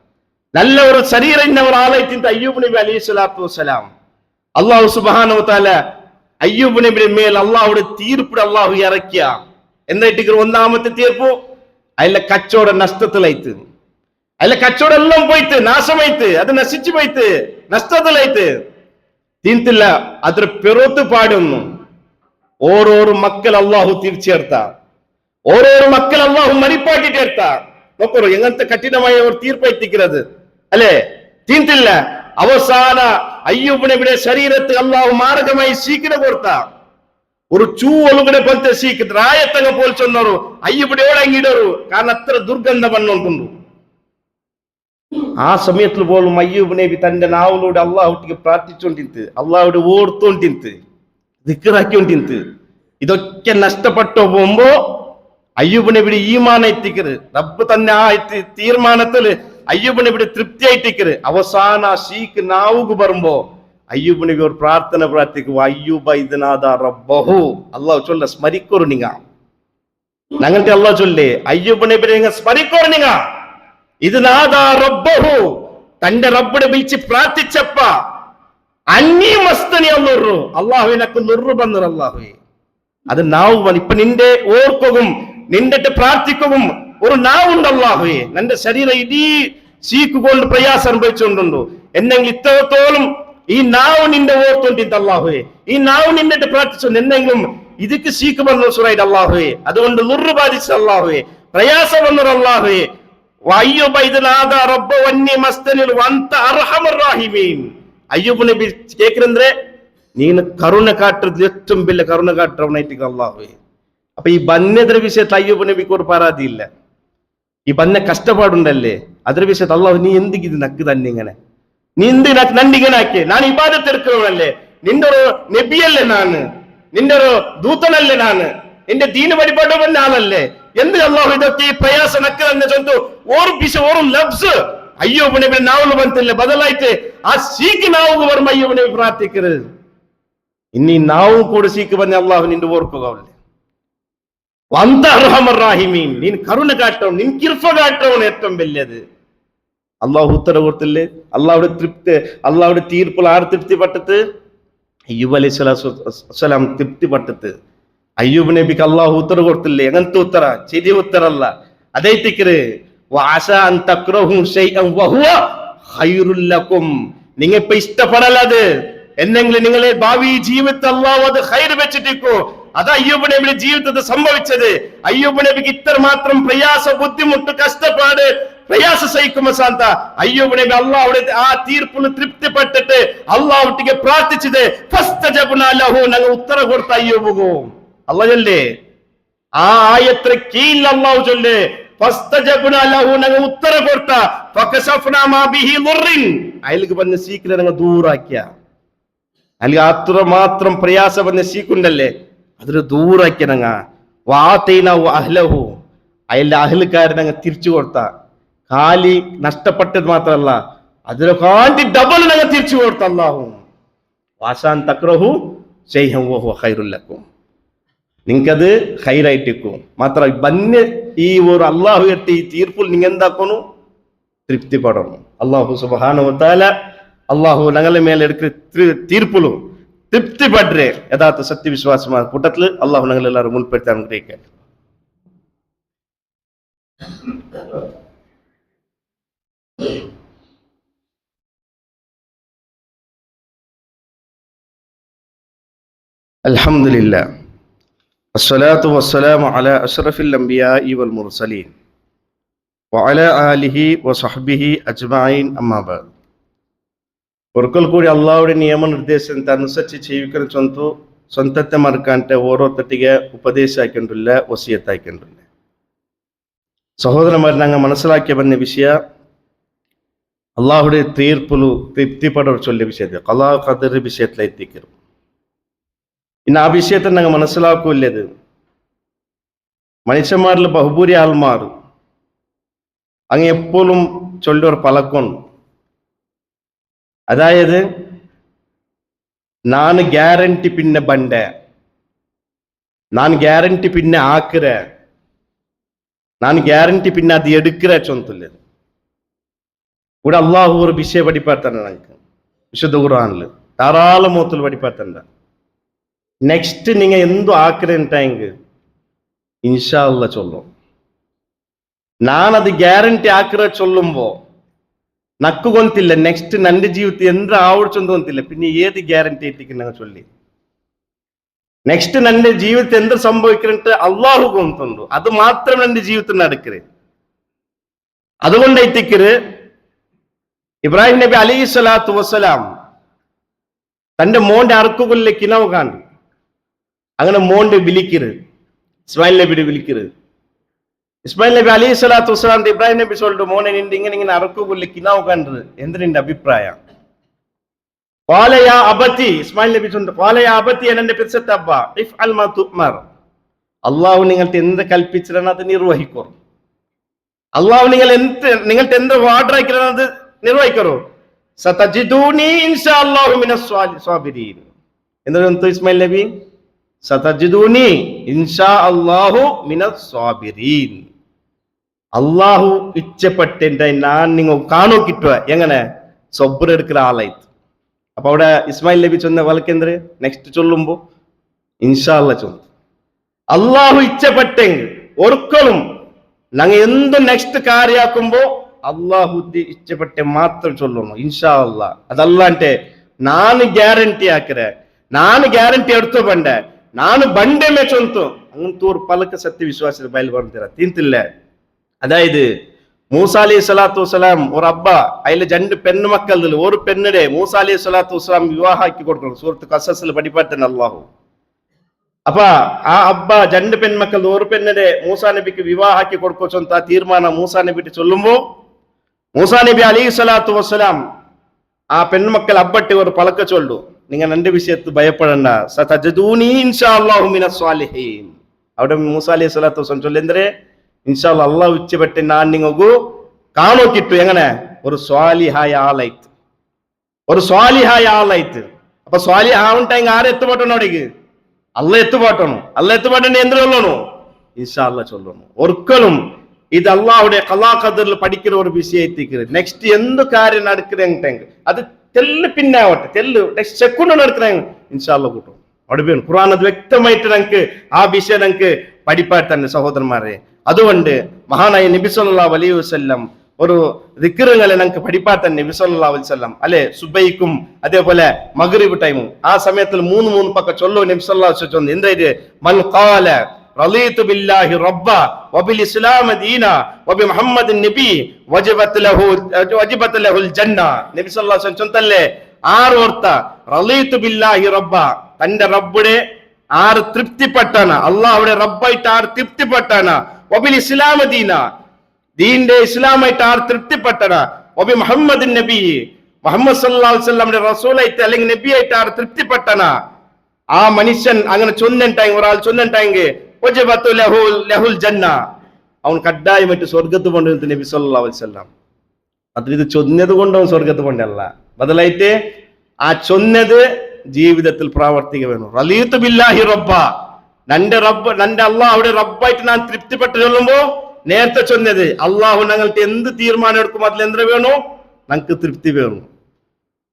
നല്ല ഒരു ശരീരം ആളെത്തിട്ട് അയ്യൂബ് നബി അലൈഹി സ്വലാത്തു വസ്സലാം. അള്ളാഹു സുബ്ഹാനഹു വ തആല അയ്യൂബ് നബിയുടെ മേൽ അള്ളാഹുടെ തീർപ്പിടെ അള്ളാഹു ഇറക്കിയ എന്നിട്ട് ഒന്നാമത്തെ തീർപ്പു അതിലെ കച്ചവടം നഷ്ടത്തിലായിട്ട്, അതിലെ കച്ചവടം എല്ലാം പോയിട്ട് നാശമായിട്ട് അത് നശിച്ചു പോയിട്ട് നഷ്ടത്തിലായിട്ട് തീർത്തില്ല. അത്ര പെറുത്ത് പാടുന്നു. ഓരോരോ മക്കൾ അള്ളാഹു തിരിച്ചേർത്ത, ഓരോരോ മക്കൾ അള്ളാഹു മരിപ്പാക്കി ചേർത്ത. നോക്കൂ എങ്ങനത്തെ കഠിനമായ ഒരു തീർപ്പെത്തിക്കുന്നത് അല്ലെ. തീർത്തില്ല. അവസാന അയ്യൂബ് നബിയുടെ ശരീരത്തിൽ അള്ളാഹു മാർഗമായി സീക്കിനെ കൊടുത്ത ഒരു ചൂ ഒളുകിനെ പോലത്തെ സീക്ക് രായത്തങ്ങ പോൽ ചെന്നോರು അയ്യൂബിനെ എവിടെങ്കിടൊരു കാരണം അത്ര ദുർഗന്ധം വന്നുകൊണ്ടുണ്ടു. ആ സമയത്തിൽ പോലും അയ്യൂബ് നബി തന്റെ നാവിലൂടെ അള്ളാഹുട്ടിക്ക് പ്രാർത്ഥിച്ചുകൊണ്ടിരുത്ത്, അള്ളാഹുടെ ഓർത്തോണ്ടിരുത്ത്, ദിക്റാക്കിക്കൊണ്ടിരുത്ത്. ഇതൊക്കെ നഷ്ടപ്പെട്ടു പോകുമ്പോ അയ്യൂബ് നബിയുടെ ഈമാൻ എത്തിക്കരുത്. റബ്ബ് തന്നെ ആ തീർമാനത്തില് അയ്യൂബ് നബിയുടെ തൃപ്തി ആയിട്ടിക്കരുത്. അവസാന ഷീക്ക് നാവുക്ക് പറയുമ്പോ അയ്യൂബ് നബി ഒരു പ്രാർത്ഥന പ്രാർത്ഥിക്കുക, അയ്യൂബ ഇതിനാദ റബ്ബഹു. അള്ളാഹു ചൊല്ല സ്മരിക്കൊരു നിങ്ങ ഞങ്ങളുടെ അള്ളാഹു ചൊല്ലേ അയ്യൂബ് നബി നിങ്ങൾ സ്മരിക്കൊരു നിങ്ങ ഇതിനാദ റബ്ബഹു. തന്റെ റബ്ബിനെ വിളിച്ച് പ്രാർത്ഥിച്ചപ്പ അന്നീ മസ്തനി അന്നുറു അള്ളാഹുവിനൊക്കെ നുറു വന്നു. അള്ളാഹുവെ അത് നാവ് ഇപ്പൊ നിന്റെ ഓർക്കും നിന്റെ പ്രാർത്ഥിക്കും ഒരു നാവുണ്ട്. അള്ളാഹുവെ നിന്റെ ശരീരം ഇടീ സീക്ക് കൊണ്ട് പ്രയാസം അനുഭവിച്ചുകൊണ്ടുണ്ടോ എന്നെങ്കിലും ഇത്രത്തോളം ഈ നാവ് നിന്റെ ഓർത്തോണ്ടിട്ട് അള്ളാഹുവെ ഈ നാവ് നിന്നിട്ട് പ്രാർത്ഥിച്ചു എന്നെങ്കിലും ഇതിക്ക് സീക്ക് വന്നു സുറായിട്ട് അള്ളാഹുവെ അതുകൊണ്ട് നുറു ബാധിച്ച അള്ളാഹുവെ പ്രയാസം വന്നു അള്ളാഹുവെ അയ്യൂബ് നബി കേൾക്കുന്നേ നീನು ಕರುಣೆ ಕಾಟ್றது ഏറ്റവും വലിയ കരുണ കാട്ടവനായിട്ട് അള്ളാഹുവെ. അപ്പൊ ഈ ബന്യದ್ರ വിഷയത്തിൽ അയ്യൂബ് നബിക്ക് ഒരു പരാതി ഇല്ല. ഈ ബന്യ കഷ്ടപ്പാടുണ്ടല്ലേ അದ್ರ വിഷയത്തിൽ അള്ളാഹു നീ എന്തിക്കിത് നക്ക് തന്നെ ഇങ്ങനെ നീ എന്ത് നണ്ടിങ്ങനെ ആക്കിയേ ഞാൻ ഇബാദത്ത് എടുക്കണമല്ലേ നിന്റെ ഒരു നബിയല്ലേ നാന് നിന്റെ ഒരു ദൂതനല്ലേ നാന് എന്റെ ദീന് വഴിപാടുന്ന ആളല്ലേ എന്ത് അള്ളാഹു ഇതൊക്കെ ഈ പ്രയാസം നക്ക് തന്നെ ചൊന്തു ഓർപ്പിച്ച ലബ്സ് അയ്യൂബ് നബി നാവുകൾ ಬಂತಿಲ್ಲ ബദലായിട്ട് ആ സീക്ക് നാവുകൾ വരുമ്പോ അയ്യൂബ് നബി പ്രാർത്ഥിക്കരുത്. ഇനി നാവും കൂടെ സീക്ക് പറഞ്ഞ അള്ളാഹു നിന്റെ ഓർക്കുകയല്ലേ വന്ത അർഹമർ റാഹിമീൻ നീൻ കരുണ കാട്ടവും നിൻ കിർഫ കാട്ടവും ഏറ്റവും വലിയത്. അള്ളാഹു ഉത്തര കൊടുത്തില്ലേ അള്ളാഹുടെ തീർപ്പിൽ ആര് തൃപ്തിപ്പെട്ടത് അയ്യൂബ് അലൈഹി സ്വലാം തൃപ്തിപ്പെട്ടത്. അയ്യൂബ് നബിക്ക് അള്ളാഹു ഉത്തര കൊടുത്തില്ലേ എങ്ങനത്തെ ഉത്തര ശരി ഉത്തരല്ല അതേറ്റിക്കര് നിങ്ങ ഇപ്പൊ ഇഷ്ടപ്പെടലത് എന്നെങ്കിലും നിങ്ങളെ ഭാവി ജീവിതത്തിൽ അള്ളാഹു അത് ഹൈർ വെച്ചിട്ടിക്കോ. അത് അയ്യൂബ് നബിയുടെ ജീവിതത്തിൽ സംഭവിച്ചത്. അയ്യൂബ് നബിക്ക് ഇത്രമാത്രം പ്രയാസ ബുദ്ധിമുട്ട് കഷ്ടപ്പാട് പ്രയാസ സഹിക്കുമ്പോ സാന്ത അയ്യൂബ് നബി അള്ളാഹുടെ ആ തീർപ്പിന് തൃപ്തിപ്പെട്ടിട്ട് അള്ളാഹുട്ടിക്ക് പ്രാർത്ഥിച്ചത് ഞങ്ങൾ ഉത്തര കൊടുത്ത അയ്യൂബുകോ അള്ളാഹ് ചൊല്ലേ ആ ആയത്ര കീഴിൽ അള്ളാഹു ചൊല്ലേ ഞങ്ങൾ ഉത്തര കൊടുത്ത അയൽക്ക് പറഞ്ഞ സീക്കിനെ ഞങ്ങൾ ദൂറാക്കിയ അല്ലെങ്കിൽ അത്ര മാത്രം പ്രയാസം പറഞ്ഞ സീക്കുണ്ടല്ലേ അതൊരു ദൂറാക്കിയ ഞങ്ങ അഹ്ലഹു അയലിന്റെ അഹ്ലുകാരെ ഞങ്ങൾ തിരിച്ചു കൊടുത്ത കാലി നഷ്ടപ്പെട്ടത് മാത്രമല്ല അതിനെ കാണ്ടി ഡബിൾ ഞങ്ങൾ തിരിച്ചു കൊടുത്ത അല്ലാഹു വാസാൻ തക്റഹു ശൈഅൻ വഹുവ ഖൈറുൽ ലക്കും നിങ്ങക്കത് ഹൈറായിട്ടിക്കും മാത്രം ബന്യ ഈ ഒരു അള്ളാഹു എട്ടി ഈ തീർപ്പിൽ നിങ്ങൾ എന്താക്കണു തൃപ്തിപ്പെടണം. അള്ളാഹു സുബ്ഹാനഹു വ തആല അള്ളാഹു ഞങ്ങളുടെ മേലെ എടുക്കുന്ന തീർപ്പിലും തൃപ്തിപ്പെടുറേ യഥാർത്ഥ സത്യവിശ്വാസമായ കൂട്ടത്തില് അള്ളാഹു ഞങ്ങൾ എല്ലാവരും മുൻപെടുത്താൻ ആഗ്രഹിക്കട്ടെ. അൽഹംദുലില്ലാ അസ്സലാത്തു വസ്സലാമു അലാ അഷ്റഫിൽ അംബിയാഇ വൽ മുർസലീൻ വഅലാ ആലിഹി വസഹ്ബിഹി അജ്മഈൻ അമ്മാ ബഅദ്. ഒരിക്കൽ കൂടി അള്ളാഹുടെ നിയമനിർദ്ദേശത്തെ അനുസരിച്ച് ജീവിക്കുന്ന സ്വന്തത്തെ മറക്കാൻ്റെ ഓരോരുത്തട്ടിಗೆ ಉಪದೇಶ ಆಯ್ಕೊಂಡಿಲ್ಲ ವಸಿಯತ್ ಆಯ್ಕೊಂಡಿಲ್ಲ. ಸಹೋದರಮಾರೆ ನಂಗೆ മനസ്സിലാക്കിയ ಬಂದ ವಿಷಯ അള്ളാഹുടെ തീർപ്പിൽ തൃപ്തിപ്പെടർ ചൊല്ലിയ വിഷയത്തിൽ ഖലാ ഖദർ വിഷയത്തിൽ എത്തിക്കരും. ഇന്ന് ആ വിഷയത്തെ ഞങ്ങൾ മനസ്സിലാക്കൂല്ലത് മനുഷ്യന്മാരിൽ ബഹുഭൂരി ആൾമാർ അങ്ങ് എപ്പോഴും ചൊല്ലൊരു പലക്കം അതായത് ನಾನು ಗ್ಯಾರಂಟಿ ಪಿನ್ನ ಬಂಡೆ ನಾನು ಗ್ಯಾರಂಟಿ ಪಿನ್ನ ಹಾಕಿರೆ ನಾನು ಗ್ಯಾರಂಟಿ ಪಿನ್ನ ಅದು എടുക്കിற ചൊന്നില്ല. ഇവിടെ അള്ളാഹു ഒരു വിഷയം പഠിപ്പാത്തന്നെ ഞങ്ങൾക്ക് വിശുദ്ധ ഖുർആനിൽ ധാരാളം മൂത്തിൽ പഠിപ്പാത്തണ്ട. നെക്സ്റ്റ് നിങ്ങൾ എന്തു ആക്കിറെങ്കിൽ ഇൻഷാ അല്ലാഹ് ചൊല്ലും. ഞാനത് ಗ್ಯಾರಂಟಿ ಹಾಕಿರ ചൊല്ലുമ്പോ നക്ക് കൊന്നില്ല നെക്സ്റ്റ് നന്റെ ജീവിതത്തിൽ എന്ത് ആവടിച്ചൊന്നും കൊന്നില്ല പിന്നെ ഏത് ഗ്യാരണ്ടി എത്തിക്കുന്ന ചൊല്ലി നെക്സ്റ്റ് നന്റെ ജീവിതത്തിൽ എന്ത് സംഭവിക്കുന്നുണ്ട് അള്ളാഹു കൊന്നുണ്ടു അത് മാത്രം എന്റെ ജീവിതത്തിൽ നടക്കരുത്. അതുകൊണ്ട് എത്തിക്കര് ഇബ്രാഹിം നബി അലൈഹി സ്വലാത്തു വസ്സലാം തന്റെ മോന്റെ അറക്കുകൊല്ലെ കിനവ് കാണു അങ്ങനെ മോന്റെ വിളിക്കരുത് ഇസ്മായിൽ നബിയുടെ വിളിക്കരുത് ഇസ്മായിൽ നബി അലൈഹി സ്വലാത്തു വസ്സലാം ഇബ്രാഹിം നബി சொல்லிட்டு മോനെ നിന്റെ ഇങ്ങനെ അറക്കുകൊല്ലി കിനാവ് കണ്ടത് എന്ത് നിന്റെ അഭിപ്രായം? അബത്തി ഇസ്മായിൽ നബി சொல்லிட்டு അബത്തി എന്നെ പിരിച്ചത്തബ്ബ ഇഫ്അൽ മാ തുഅ്മർ, അല്ലാഹു നിങ്ങൾക്ക് എന്ത് കൽപ്പിച്ചിട്ടാണ് അത് നിർവഹിക്കൂ. അല്ലാഹു നിങ്ങൾക്ക് എന്ത് ഓർഡർ ആക്കിയാണ് അത് നിർവഹിക്കൂ. സതജിദൂനി ഇൻഷാഅല്ലാഹു മിനസ് സ്വാബിരീൻ. എന്താണ് ഇസ്മായിൽ നബി? സതജിദൂനി ഇൻഷാഅല്ലാഹു മിനസ് സ്വാബിരീൻ. അള്ളാഹു ഇച്ഛപ്പെട്ട ഞാൻ നിങ്ങൾ കാണോ കിട്ടുക എങ്ങനെ സബ്ർ എടുക്കുന്ന ആളായിട്ട്. അപ്പൊ അവിടെ ഇസ്മായിൽ നബി ചൊന്ന വലക്കെന്തര് നെക്സ്റ്റ് ചൊല്ലുമ്പോ ഇൻഷാ അല്ലാഹ് ചൊല്ലും. അള്ളാഹു ഇച്ഛപ്പെട്ടെങ്കിൽ ഒരിക്കലും ഞങ്ങൾ എന്ത് നെക്സ്റ്റ് കാര്യാക്കുമ്പോ അള്ളാഹു ഇച്ഛപ്പെട്ട മാത്രം ചൊല്ലണം ഇൻഷാ അല്ലാഹ്. അതല്ലാണ്ട് ನಾನು ಗ್ಯಾರಂಟಿ ಹಾಕಿರೆ ನಾನು ಗ್ಯಾರಂಟಿ എടുത്തു ಬಂಡ ನಾನು ಬಂಡೆ ಮೇ ಚೊಂತು അങ്ങനത്തെ ഒരു പലക്ക് സത്യവിശ്വാസത്തിൽ ബയൽ പറഞ്ഞില്ല തീർത്തില്ല. അതായത് മൂസ അലൈഹി സ്വലാത്തു വസ്സലാം ഒരു അബ്ബ അതിൽ രണ്ട് പെൺമക്കളിൽ ഒരു പെണ്ണിടെ മൂസ അലൈഹി സ്വലാത്തു വസ്സലാം വിവാഹമാക്കി കൊടുക്കണം. സൂറത്ത് ഖസസിൽ പഠിപ്പാറ്റൻ അല്ലാഹു. അപ്പൊ ആ അബ്ബ രണ്ട് പെൺമക്കൾ ഒരു പെണ്ണിടെ മൂസാ നബിക്ക് വിവാഹമാക്കി കൊടുക്കോച്ചൊಂತ തീരുമാനം മൂസാ നബിട്ട് ചൊല്ലുമ്പോ മൂസാ നബി അലൈഹി സ്വലാത്തു വസ്സലാം ആ പെൺമക്കൾ അബ്ബട്ട് ഒരു പലക്ക ചൊല്ലു, നിങ്ങൾ എന്റെ വിഷയത്ത് ഭയപ്പെടണ്ട, സതജിദൂനി ഇൻഷാഅല്ലാഹു മിനസ് സ്വാലിഹീൻ. അവിടെ മൂസാ അലൈഹി സ്വലാത്തു വസ്സലാം ചൊല്ലെന്തരെ ഇൻഷാ അല്ലാഹ് അള്ളാഹു ഇച്ഛപ്പെട്ട് ഞാൻ നിങ്ങൾക്ക് കാണോ കിട്ടു എങ്ങനെ ഒരു സ്വാലിഹായ ആളായിട്ട്, ഒരു സ്വാലിഹായ ആളായിട്ട്. അപ്പൊ സ്വാലിഹ ആവുണ്ടായി ആരെ എത്തുപോട്ടണോ അവിടേക്ക് അല്ല എത്തുപോട്ടണു. അല്ല എത്തുപോട്ടെ എന്ത് ചൊല്ലണു ഇൻഷാ അല്ലാഹ് ചൊല്ലണു. ഒരിക്കലും ഇത് അള്ളാഹുടെ ഖലാ ഖദറിൽ പഠിക്കുന്ന ഒരു വിഷയത്തേക്ക് നെക്സ്റ്റ് എന്ത് കാര്യം നടക്കുന്നെങ്കിൽ അത് തെല്ല് പിന്നാവട്ടെ തെല്ല് നെക്സ്റ്റ് സെക്കൻഡ് നടക്കുന്ന ഇൻഷാ അല്ലാഹ് കൂട്ടും. അവിടെ പോയി ഖുർആൻ അത് വ്യക്തമായിട്ട് ഞങ്ങൾക്ക് ആ വിഷയം ഞങ്ങൾക്ക് പഠിപ്പാൻ തന്നെ സഹോദരന്മാരെ. അതുകൊണ്ട് മഹാനായ നബി സല്ലല്ലാഹു അലൈഹി വസല്ലം ഒരു ദിക്റുകളെ ഞങ്ങൾക്ക് പഠിപ്പാൻ തന്നെ നബി സല്ലല്ലാഹു അലൈഹി വസല്ലം അല്ലെ സുബൈക്കും അതേപോലെ മഗ്രിബ് ടൈമും ആ സമയത്തിൽ മൂന്ന് പക്ക ചൊല്ലു നബി സല്ലല്ലാഹു അലൈഹി വസല്ലം എന്തായിട്ട് മൻ ഖാല റളീതു ബില്ലാഹി റബ്ബ വബിൽ ഇസ്ലാമ ദീന വബി മുഹമ്മദിൻ നബി വജബത് ലഹുൽ ജന്ന. നബി സല്ലല്ലാഹു അലൈഹി വസല്ലം ചൊല്ലല്ലേ ആറ് ഓർത്ത റളീതു ബില്ലാഹി റബ്ബ തന്റെ റബ്ബുടെ ആറ് തൃപ്തിപ്പെട്ടാണ് അള്ളാഹുടെ റബ്ബായിട്ട് ആറ് തൃപ്തിപ്പെട്ടാണ്. വബിൽ ഇസ്ലാമ ദീന ദീന്റെ ഇസ്ലാമായിട്ട് ആറ് തൃപ്തിപ്പെട്ടാണ്. വബി മുഹമ്മദിൻ നബി മുഹമ്മദ് സല്ലല്ലാഹു അലൈഹി വസല്ലമയുടെ റസൂലായിട്ട് അല്ലെങ്കിൽ നബിയായിട്ട് ആറ് തൃപ്തിപ്പെട്ടാണ്. ആ മനുഷ്യൻ അങ്ങനെ ചൊന്നിട്ടായി ഒരാൾ ചൊന്നിട്ടായെങ്കിൽ വജബതു ലഹുൽ ജന്ന അവൻ കഡ്ഡായമായിട്ട് സ്വർഗത്ത് കൊണ്ടുവന്നിട്ട് നബി സല്ലല്ലാഹു അലൈഹി വസല്ലം. അതിൽ ഇത് ചൊന്നത് കൊണ്ട് അവൻ സ്വർഗത്ത് കൊണ്ടല്ല, ബദലായിട്ട് ആ ചൊന്നത് ജീവിതത്തിൽ പ്രാവർത്തിക വേണം. റളീതു ബില്ലാഹി റബ്ബ നന്റെ അള്ളാഹുടെ റബ്ബായിട്ട് ഞാൻ തൃപ്തിപ്പെട്ട് ചൊല്ലുമ്പോ നേരത്തെ ചൊന്നത് അള്ളാഹു ഞങ്ങൾക്ക് എന്ത് തീരുമാനം എടുക്കും അതിൽ എന്ത് വേണോ ഞങ്ങൾക്ക് തൃപ്തി വേണം.